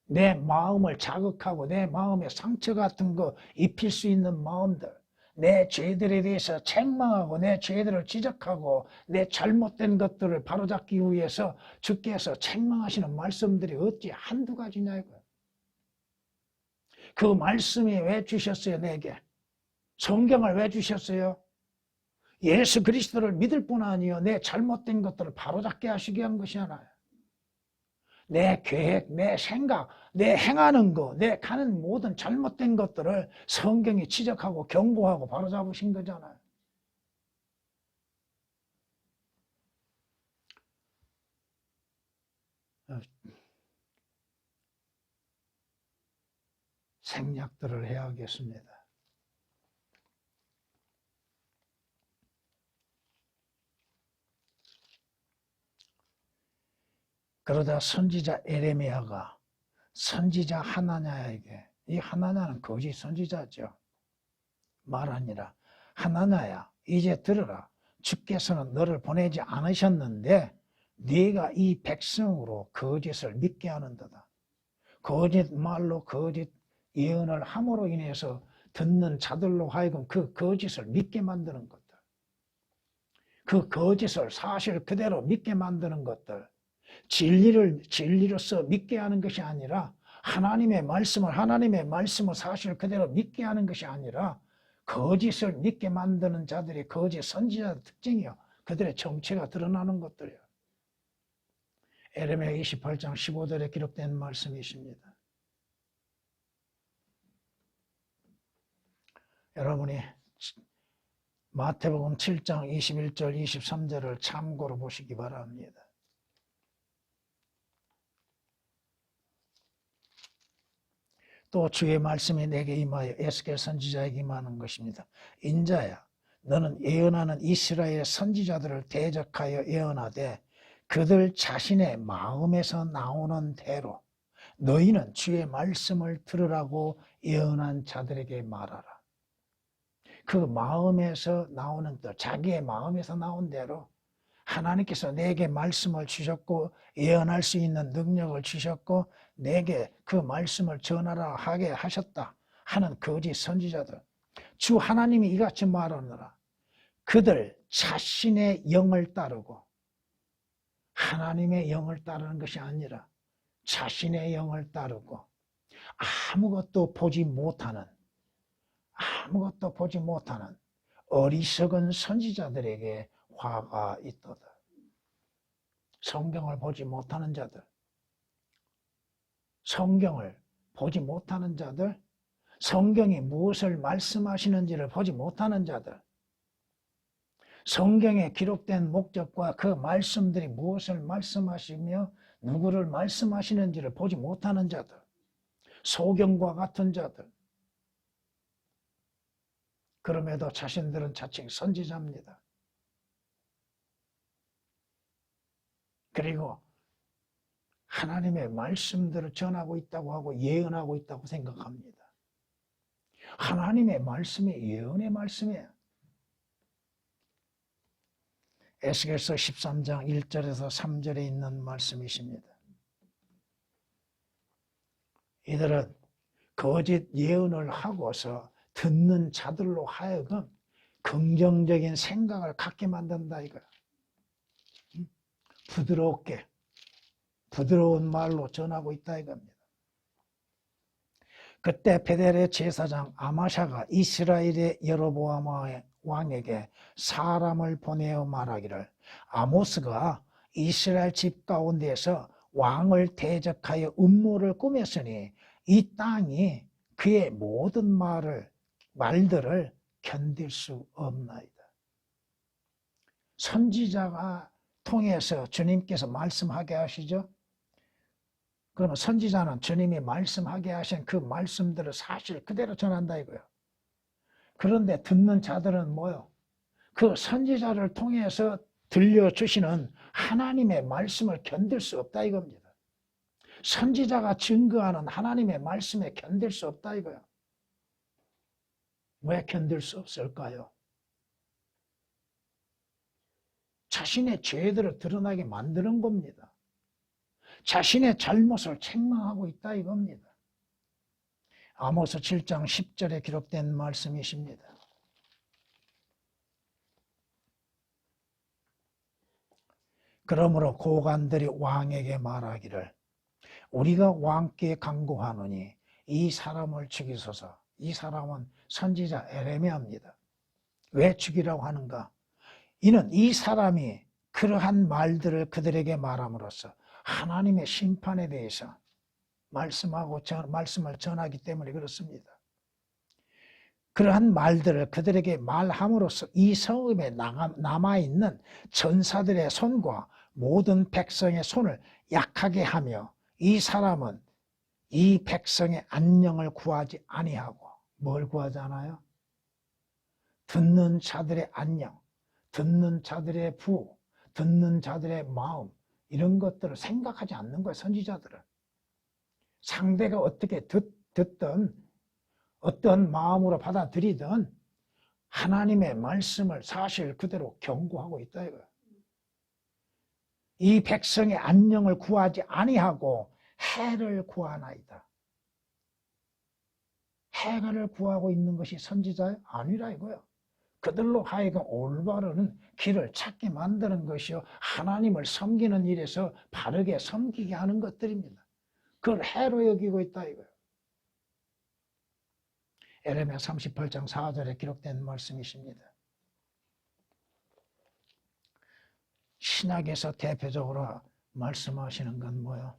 내 마음을 자극하고 내 마음에 상처 같은 거 입힐 수 있는 마음들, 내 죄들에 대해서 책망하고 내 죄들을 지적하고 내 잘못된 것들을 바로잡기 위해서 주께서 책망하시는 말씀들이 어찌 한두 가지냐 이거예요. 그 말씀이 왜 주셨어요? 내게 성경을 왜 주셨어요? 예수 그리스도를 믿을 뿐 아니요 내 잘못된 것들을 바로잡게 하시기 위한 것이 하나요. 내 계획, 내 생각, 내 행하는 거, 내 가는 모든 잘못된 것들을 성경이 지적하고 경고하고 바로잡으신 거잖아요. 생략들을 해야겠습니다. 그러다 선지자 예레미야가 선지자 하나냐에게, 이 하나냐는 거짓 선지자죠. 말하니라. 하나냐야, 이제 들으라. 주께서는 너를 보내지 않으셨는데 네가 이 백성으로 거짓을 믿게 하는도다. 거짓 말로 거짓 예언을 함으로 인해서 듣는 자들로 하여금 그 거짓을 믿게 만드는 것들, 그 거짓을 사실 그대로 믿게 만드는 것들, 진리를 진리로서 믿게 하는 것이 아니라 하나님의 말씀을 사실 그대로 믿게 하는 것이 아니라 거짓을 믿게 만드는 자들이 거짓 선지자의 특징이요. 그들의 정체가 드러나는 것들이요. 예레미야 28장 15절에 기록된 말씀이십니다. 여러분이 마태복음 7장 21절 23절을 참고로 보시기 바랍니다. 또 주의 말씀이 내게 임하여 에스겔 선지자에게 임하는 것입니다. 인자야, 너는 예언하는 이스라엘 선지자들을 대적하여 예언하되 그들 자신의 마음에서 나오는 대로 너희는 주의 말씀을 들으라고 예언한 자들에게 말하라. 그 마음에서 나오는 또 자기의 마음에서 나온 대로 하나님께서 내게 말씀을 주셨고 예언할 수 있는 능력을 주셨고 내게 그 말씀을 전하라 하게 하셨다 하는 거짓 선지자들, 주 하나님이 이같이 말하노라. 그들 자신의 영을 따르고, 하나님의 영을 따르는 것이 아니라 자신의 영을 따르고 아무것도 보지 못하는 어리석은 선지자들에게 화가 있도다. 성경을 보지 못하는 자들, 성경을 보지 못하는 자들, 성경이 무엇을 말씀하시는지를 보지 못하는 자들, 성경에 기록된 목적과 그 말씀들이 무엇을 말씀하시며 누구를 말씀하시는지를 보지 못하는 자들, 소경과 같은 자들, 그럼에도 자신들은 자칭 선지자입니다. 그리고 하나님의 말씀들을 전하고 있다고 하고 예언하고 있다고 생각합니다. 하나님의 말씀이 예언의 말씀이에요. 에스겔서 13장 1절에서 3절에 있는 말씀이십니다. 이들은 거짓 예언을 하고서 듣는 자들로 하여금 긍정적인 생각을 갖게 만든다 이거야. 부드럽게, 부드러운 말로 전하고 있다 이겁니다. 그때 베델의 제사장 아마샤가 이스라엘의 여로보암 왕에게 사람을 보내어 말하기를, 아모스가 이스라엘 집 가운데에서 왕을 대적하여 음모를 꾸몄으니 이 땅이 그의 모든 말들을 견딜 수 없나이다. 선지자가 통해서 주님께서 말씀하게 하시죠. 그러면 선지자는 주님이 말씀하게 하신 그 말씀들을 사실 그대로 전한다 이거예요. 그런데 듣는 자들은 뭐요? 그 선지자를 통해서 들려주시는 하나님의 말씀을 견딜 수 없다 이겁니다. 선지자가 증거하는 하나님의 말씀에 견딜 수 없다 이거예요. 왜 견딜 수 없을까요? 자신의 죄들을 드러나게 만드는 겁니다. 자신의 잘못을 책망하고 있다 이겁니다. 아모스 7장 10절에 기록된 말씀이십니다. 그러므로 고관들이 왕에게 말하기를, 우리가 왕께 간구하노니 이 사람을 죽이소서. 이 사람은 선지자 에레미야입니다. 왜 죽이라고 하는가? 이는 이 사람이 그러한 말들을 그들에게 말함으로써 하나님의 심판에 대해서 말씀을 전하기 때문에 그렇습니다. 그러한 말들을 그들에게 말함으로써 이 성읍에 남아있는 전사들의 손과 모든 백성의 손을 약하게 하며 이 사람은 이 백성의 안녕을 구하지 아니하고, 뭘 구하잖아요? 듣는 자들의 안녕, 듣는 자들의 부, 듣는 자들의 마음, 이런 것들을 생각하지 않는 거예요. 선지자들은 상대가 어떻게 듣든 어떤 마음으로 받아들이든 하나님의 말씀을 사실 그대로 경고하고 있다 이거예요. 이 백성의 안녕을 구하지 아니하고 해를 구하나이다. 해를 구하고 있는 것이 선지자요? 아니라 이거예요. 그들로 하여금 올바른 길을 찾게 만드는 것이요, 하나님을 섬기는 일에서 바르게 섬기게 하는 것들입니다. 그걸 해로 여기고 있다 이거예요. 에레미야 38장 4절에 기록된 말씀이십니다. 신약에서 대표적으로 말씀하시는 건 뭐예요?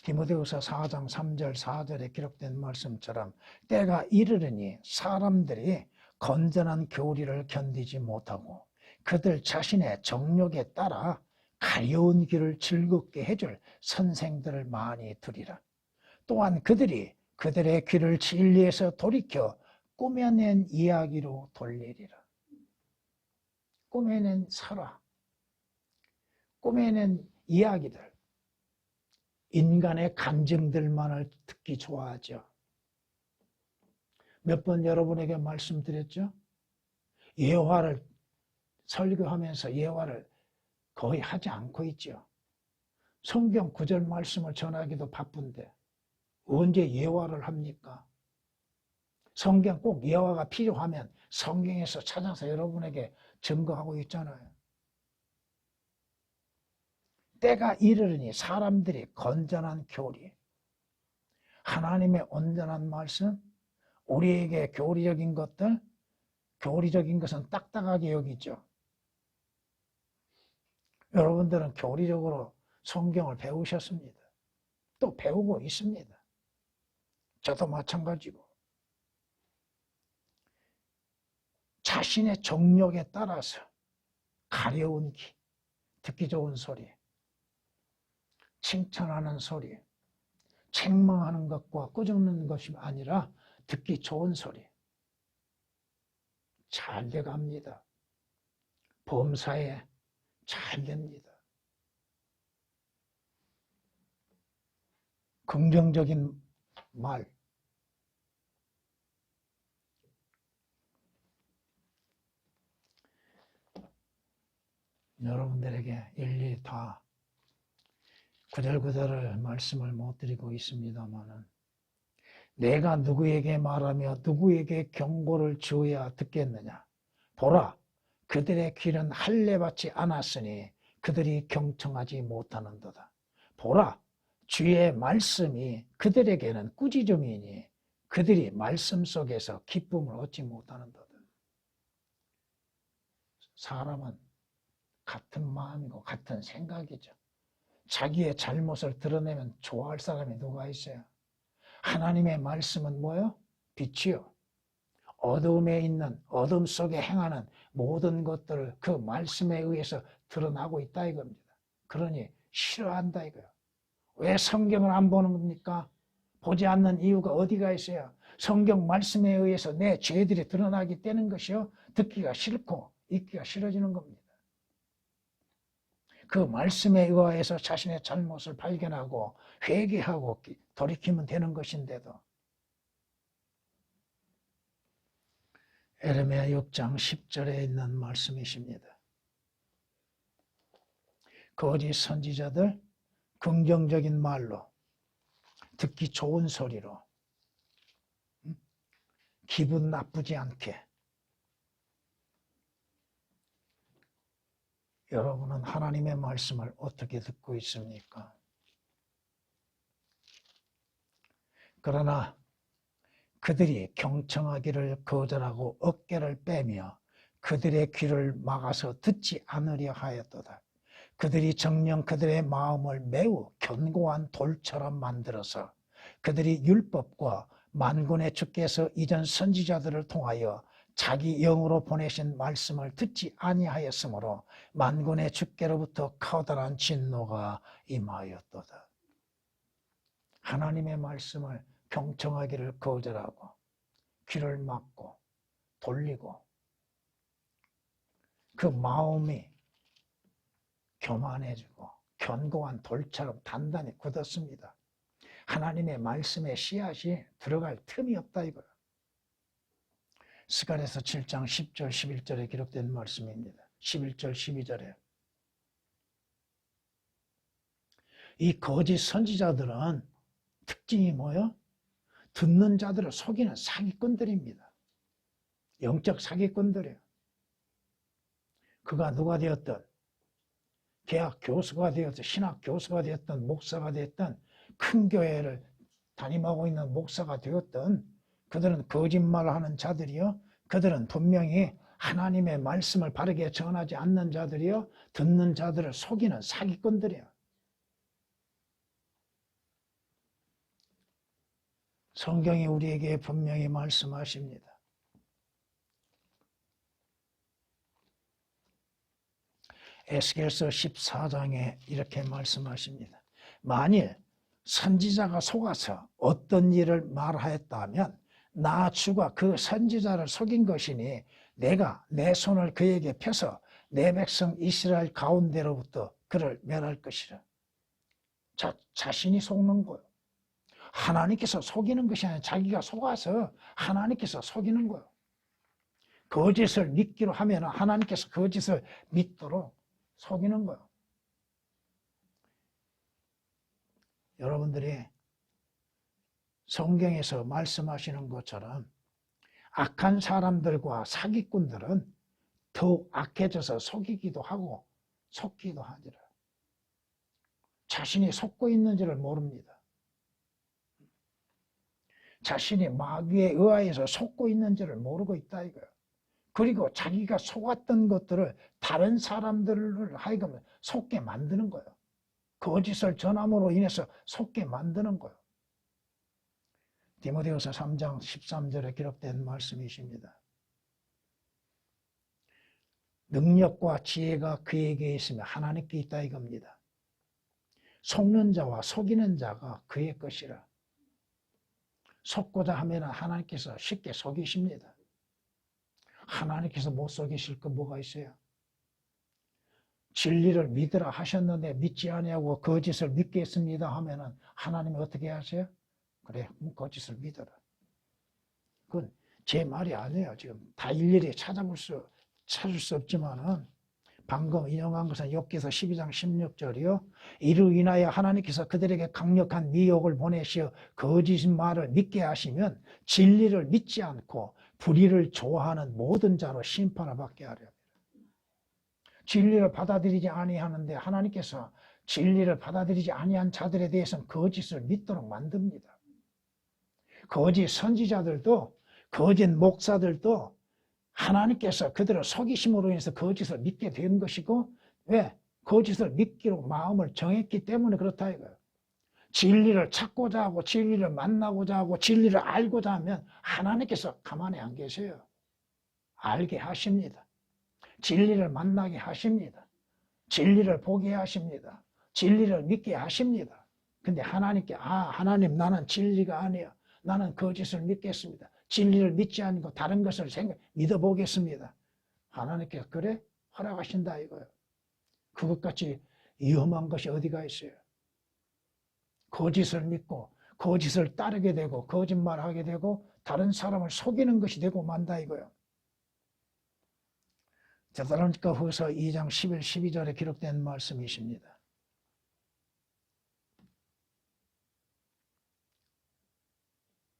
디모데후서 4장 3절 4절에 기록된 말씀처럼 때가 이르르니 사람들이 건전한 교리를 견디지 못하고 그들 자신의 정욕에 따라 가려운 길을 즐겁게 해줄 선생들을 많이 두리라. 또한 그들이 그들의 귀를 진리에서 돌이켜 꾸며낸 이야기로 돌리리라. 꾸며낸 설화, 꾸며낸 이야기들, 인간의 감정들만을 듣기 좋아하죠. 몇 번 여러분에게 말씀드렸죠? 예화를 설교하면서 예화를 거의 하지 않고 있죠. 성경 구절 말씀을 전하기도 바쁜데 언제 예화를 합니까? 성경 꼭 예화가 필요하면 성경에서 찾아서 여러분에게 증거하고 있잖아요. 때가 이르르니 사람들이 건전한 교리, 하나님의 온전한 말씀, 우리에게 교리적인 것들, 교리적인 것은 딱딱하게 여기죠. 여러분들은 교리적으로 성경을 배우셨습니다. 또 배우고 있습니다. 저도 마찬가지고. 자신의 정욕에 따라서 가려운 귀, 듣기 좋은 소리, 칭찬하는 소리, 책망하는 것과 꾸짖는 것이 아니라 듣기 좋은 소리. 잘 돼갑니다. 범사에 잘 됩니다. 긍정적인 말. 여러분들에게 일일이 다 구절구절을 말씀을 못 드리고 있습니다만은 내가 누구에게 말하며 누구에게 경고를 주어야 듣겠느냐. 보라, 그들의 귀는 할례받지 않았으니 그들이 경청하지 못하는도다. 보라, 주의 말씀이 그들에게는 꾸짖음이니 그들이 말씀 속에서 기쁨을 얻지 못하는도다. 사람은 같은 마음이고 같은 생각이죠. 자기의 잘못을 드러내면 좋아할 사람이 누가 있어요? 하나님의 말씀은 뭐요? 빛이요. 어둠에 있는, 어둠 속에 행하는 모든 것들을 그 말씀에 의해서 드러나고 있다 이겁니다. 그러니 싫어한다 이거예요. 왜 성경을 안 보는 겁니까? 보지 않는 이유가 어디가 있어요? 성경 말씀에 의해서 내 죄들이 드러나기 때문인 것이요. 듣기가 싫고 읽기가 싫어지는 겁니다. 그 말씀에 의해서 자신의 잘못을 발견하고 회개하고 돌이키면 되는 것인데도 에레미야 6장 10절에 있는 말씀이십니다. 거짓 선지자들 긍정적인 말로 듣기 좋은 소리로 기분 나쁘지 않게 여러분은 하나님의 말씀을 어떻게 듣고 있습니까? 그러나 그들이 경청하기를 거절하고 어깨를 빼며 그들의 귀를 막아서 듣지 않으려 하였도다. 그들이 정녕 그들의 마음을 매우 견고한 돌처럼 만들어서 그들이 율법과 만군의 주께서 이전 선지자들을 통하여 자기 영으로 보내신 말씀을 듣지 아니하였으므로 만군의 주께로부터 커다란 진노가 임하였도다. 하나님의 말씀을 경청하기를 거절하고 귀를 막고 돌리고 그 마음이 교만해지고 견고한 돌처럼 단단히 굳었습니다. 하나님의 말씀의 씨앗이 들어갈 틈이 없다 이거예요. 스가랴서 7장 10절 11절에 기록된 말씀입니다. 11절 12절에 이 거짓 선지자들은 특징이 뭐예요? 듣는 자들을 속이는 사기꾼들입니다. 영적 사기꾼들이에요. 그가 누가 되었든 대학 교수가 되었든 신학 교수가 되었든 목사가 되었든 큰 교회를 담임하고 있는 목사가 되었든 그들은 거짓말을 하는 자들이요. 그들은 분명히 하나님의 말씀을 바르게 전하지 않는 자들이요. 듣는 자들을 속이는 사기꾼들이에요. 성경이 우리에게 분명히 말씀하십니다. 에스겔서 14장에 이렇게 말씀하십니다. 만일 선지자가 속아서 어떤 일을 말하였다면 나 주가 그 선지자를 속인 것이니 내가 내 손을 그에게 펴서 내 백성 이스라엘 가운데로부터 그를 멸할 것이라. 자신이 속는 거예요. 하나님께서 속이는 것이 아니라 자기가 속아서 하나님께서 속이는 거예요. 거짓을 믿기로 하면 하나님께서 거짓을 믿도록 속이는 거예요. 여러분들이 성경에서 말씀하시는 것처럼 악한 사람들과 사기꾼들은 더욱 악해져서 속이기도 하고 속기도 하니라. 자신이 속고 있는지를 모릅니다. 자신이 마귀에 의하여서 속고 있는지를 모르고 있다 이거예요. 그리고 자기가 속았던 것들을 다른 사람들을 하여금 속게 만드는 거예요. 거짓을 전함으로 인해서 속게 만드는 거예요. 디모데후서 3장 13절에 기록된 말씀이십니다. 능력과 지혜가 그에게 있으면 하나님께 있다 이겁니다. 속는 자와 속이는 자가 그의 것이라. 속고자 하면 하나님께서 쉽게 속이십니다. 하나님께서 못 속이실 거 뭐가 있어요? 진리를 믿으라 하셨는데 믿지 아니하고 거짓을 믿겠습니다 하면은 하나님이 어떻게 하세요? 그래, 거짓을 믿어라. 그건 제 말이 아니에요. 지금 다 일일이 찾을 수 없지만은 방금 인용한 것은 욥기서 12장 16절이요. 이로 인하여 하나님께서 그들에게 강력한 미혹을 보내시어 거짓말을 믿게 하시면 진리를 믿지 않고 불의를 좋아하는 모든 자로 심판을 받게 하려. 진리를 받아들이지 아니하는데 하나님께서 진리를 받아들이지 아니한 자들에 대해서는 거짓을 믿도록 만듭니다. 거짓 선지자들도 거짓 목사들도 하나님께서 그들을 속이심으로 인해서 거짓을 믿게 된 것이고, 왜? 거짓을 믿기로 마음을 정했기 때문에 그렇다 이거예요. 진리를 찾고자 하고 진리를 만나고자 하고 진리를 알고자 하면 하나님께서 가만히 안 계세요. 알게 하십니다. 진리를 만나게 하십니다. 진리를 보게 하십니다. 진리를 믿게 하십니다. 근데 하나님께 하나님 나는 진리가 아니야. 나는 거짓을 믿겠습니다. 진리를 믿지 않고 다른 것을 믿어보겠습니다. 하나님께서 그래? 허락하신다 이거예요. 그것같이 위험한 것이 어디가 있어요? 거짓을 믿고 거짓을 따르게 되고 거짓말하게 되고 다른 사람을 속이는 것이 되고 만다 이거예요. 데살로니가 후서 2장 11, 12절에 기록된 말씀이십니다.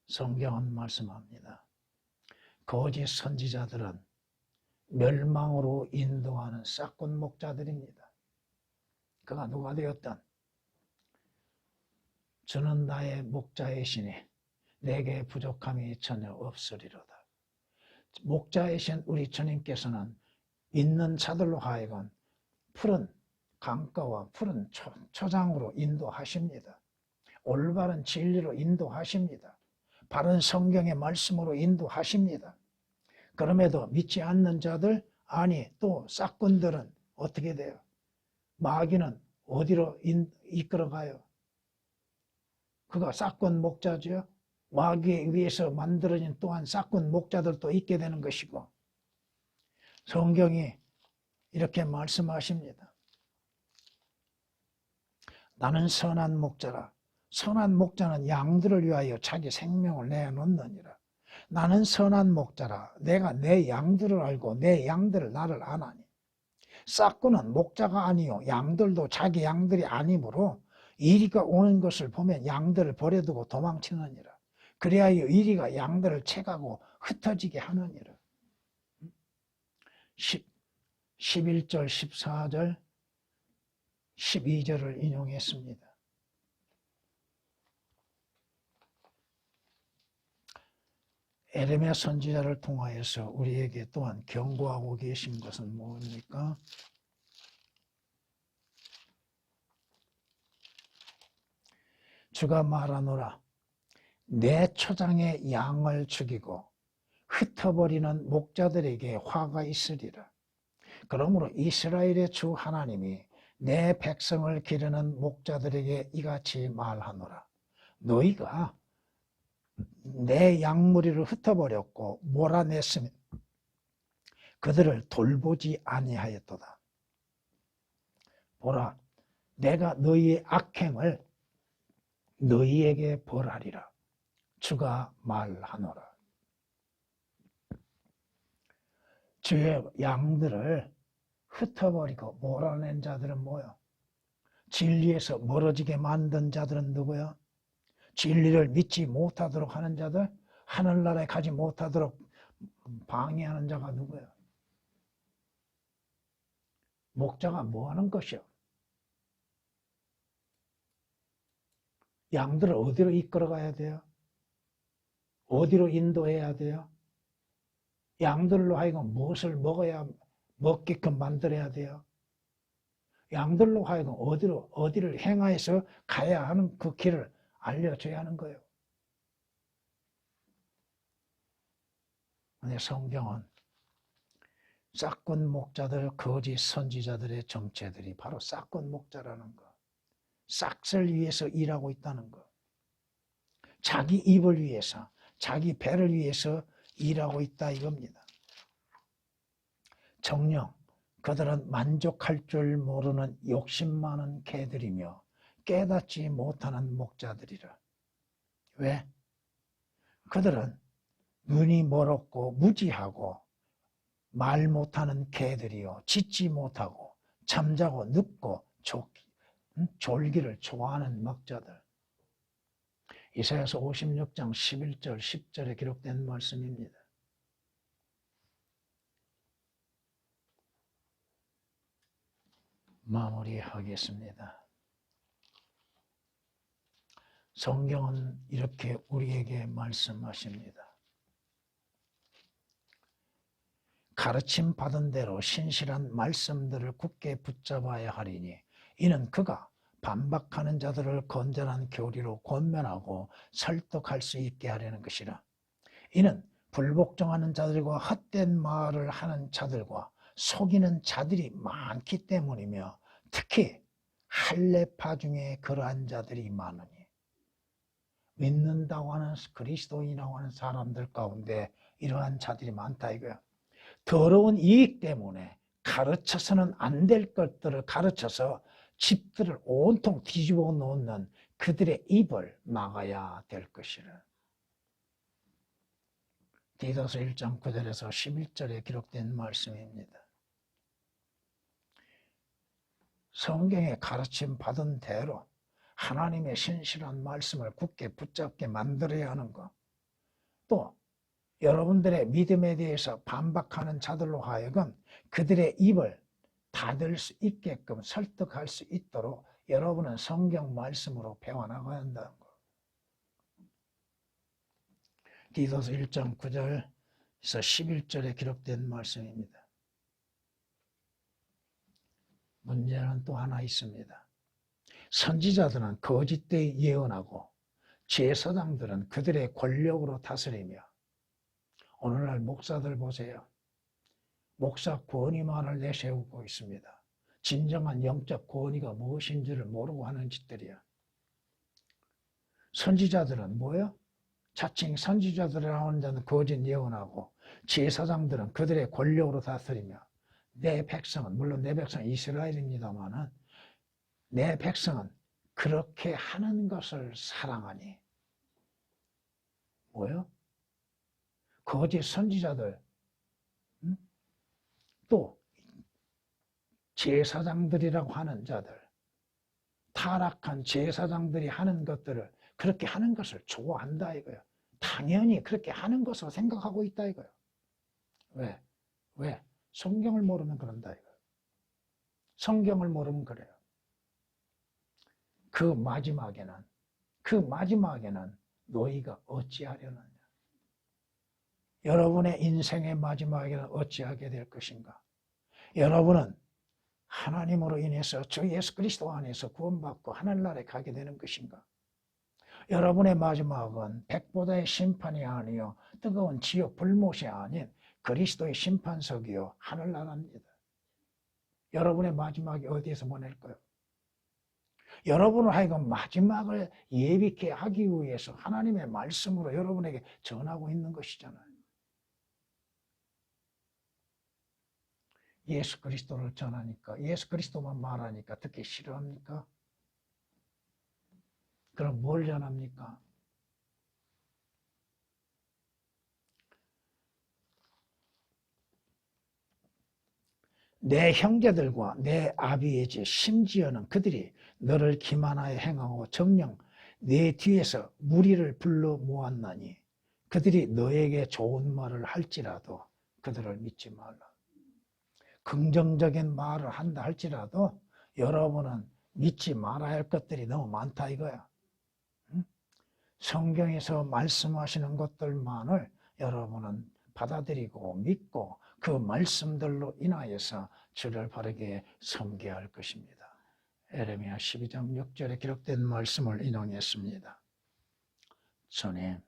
성경은 말씀합니다. 거짓 선지자들은 멸망으로 인도하는 싹군 목자들입니다. 그가 누가 되었든 저는 나의 목자이시니 내게 부족함이 전혀 없으리로다. 목자이신 우리 주님께서는 믿는 자들로 하여금 푸른 강가와 푸른 초장으로 인도하십니다. 올바른 진리로 인도하십니다. 바른 성경의 말씀으로 인도하십니다. 그럼에도 믿지 않는 자들, 아니 또 싹군들은 어떻게 돼요? 마귀는 어디로 이끌어가요? 그가 싹군 목자죠. 마귀에 의해서 만들어진 또한 싹군 목자들도 있게 되는 것이고, 성경이 이렇게 말씀하십니다. 나는 선한 목자라. 선한 목자는 양들을 위하여 자기 생명을 내놓느니라. 나는 선한 목자라. 내가 내 양들을 알고 내 양들을 나를 아나니. 싹군은 목자가 아니요 양들도 자기 양들이 아니므로 이리가 오는 것을 보면 양들을 버려두고 도망치느니라. 그리하여 이리가 양들을 채가고 흩어지게 하느니라. 11절, 14절, 12절을 인용했습니다. 에레미야 선지자를 통하여서 우리에게 또한 경고하고 계신 것은 뭡니까? 주가 말하노라. 내 초장에 양을 죽이고 흩어버리는 목자들에게 화가 있으리라. 그러므로 이스라엘의 주 하나님이 내 백성을 기르는 목자들에게 이같이 말하노라. 너희가 내 양무리를 흩어버렸고 몰아냈으면 그들을 돌보지 아니하였도다. 보라, 내가 너희의 악행을 너희에게 벌하리라. 주가 말하노라. 주의 양들을 흩어버리고 몰아낸 자들은 뭐요? 진리에서 멀어지게 만든 자들은 누구요? 진리를 믿지 못하도록 하는 자들, 하늘나라에 가지 못하도록 방해하는 자가 누구예요? 목자가 뭐 하는 것이요? 양들을 어디로 이끌어 가야 돼요? 어디로 인도해야 돼요? 양들로 하여금 무엇을 먹어야 먹게끔 만들어야 돼요? 양들로 하여금 어디를 행하여서 가야 하는 그 길을 알려줘야 하는 거예요. 근데 성경은 싹군 목자들, 거짓 선지자들의 정체들이 바로 싹군 목자라는 거. 싹을 위해서 일하고 있다는 거. 자기 입을 위해서, 자기 배를 위해서 일하고 있다 이겁니다. 정녕, 그들은 만족할 줄 모르는 욕심 많은 개들이며 깨닫지 못하는 목자들이라. 왜? 그들은 눈이 멀었고 무지하고 말 못하는 개들이요, 짖지 못하고 잠자고 눕고 졸기를 좋아하는 목자들. 이사야서 56장 11절 10절에 기록된 말씀입니다. 마무리하겠습니다. 성경은 이렇게 우리에게 말씀하십니다. 가르침 받은 대로 신실한 말씀들을 굳게 붙잡아야 하리니 이는 그가 반박하는 자들을 건전한 교리로 권면하고 설득할 수 있게 하려는 것이라. 이는 불복종하는 자들과 헛된 말을 하는 자들과 속이는 자들이 많기 때문이며 특히 할례파 중에 그러한 자들이 많으니, 믿는다고 하는 그리스도인이라고 하는 사람들 가운데 이러한 자들이 많다 이거야. 더러운 이익 때문에 가르쳐서는 안 될 것들을 가르쳐서 집들을 온통 뒤집어 놓는 그들의 입을 막아야 될 것이라. 디도서 1장 9절에서 11절에 기록된 말씀입니다. 성경에 가르침 받은 대로 하나님의 신실한 말씀을 굳게 붙잡게 만들어야 하는 것, 또 여러분들의 믿음에 대해서 반박하는 자들로 하여금 그들의 입을 닫을 수 있게끔 설득할 수 있도록 여러분은 성경 말씀으로 배워나가야 한다는 것. 디도서 1장 9절에서 11절에 기록된 말씀입니다. 문제는 또 하나 있습니다. 선지자들은 거짓되이 예언하고 제사장들은 그들의 권력으로 다스리며, 오늘날 목사들 보세요. 목사 권위만을 내세우고 있습니다. 진정한 영적 권위가 무엇인지를 모르고 하는 짓들이야. 선지자들은 뭐예요? 자칭 선지자들이라고 하는 자는 거짓 예언하고 제사장들은 그들의 권력으로 다스리며, 내 백성은, 물론 내 백성은 이스라엘입니다마는 내 백성은 그렇게 하는 것을 사랑하니, 뭐예요? 거짓 선지자들, 또 제사장들이라고 하는 자들, 타락한 제사장들이 하는 것들을, 그렇게 하는 것을 좋아한다 이거예요. 당연히 그렇게 하는 것으로 생각하고 있다 이거예요. 왜? 성경을 모르면 그런다 이거예요. 성경을 모르면 그래요. 그 마지막에는 너희가 어찌하려느냐. 여러분의 인생의 마지막에는 어찌하게 될 것인가. 여러분은 하나님으로 인해서 주 예수 그리스도 안에서 구원받고 하늘나라에 가게 되는 것인가. 여러분의 마지막은 백보다의 심판이 아니요 뜨거운 지옥 불못이 아닌 그리스도의 심판석이요 하늘나라입니다. 여러분의 마지막이 어디에서 보낼까요? 여러분을 하여금 마지막을 예비케 하기 위해서 하나님의 말씀으로 여러분에게 전하고 있는 것이잖아요. 예수 그리스도를 전하니까, 예수 그리스도만 말하니까 듣기 싫어합니까? 그럼 뭘 전합니까? 내 형제들과 내 아비이지 심지어는 그들이 너를 기만하여 행하고 정녕 내 뒤에서 무리를 불러 모았나니 그들이 너에게 좋은 말을 할지라도 그들을 믿지 말라. 긍정적인 말을 한다 할지라도 여러분은 믿지 말아야 할 것들이 너무 많다 이거야. 성경에서 말씀하시는 것들만을 여러분은 받아들이고 믿고 그 말씀들로 인하여서 주를 바르게 섬겨야 할 것입니다. 에레미야 12장 6절에 기록된 말씀을 인용했습니다. 주님,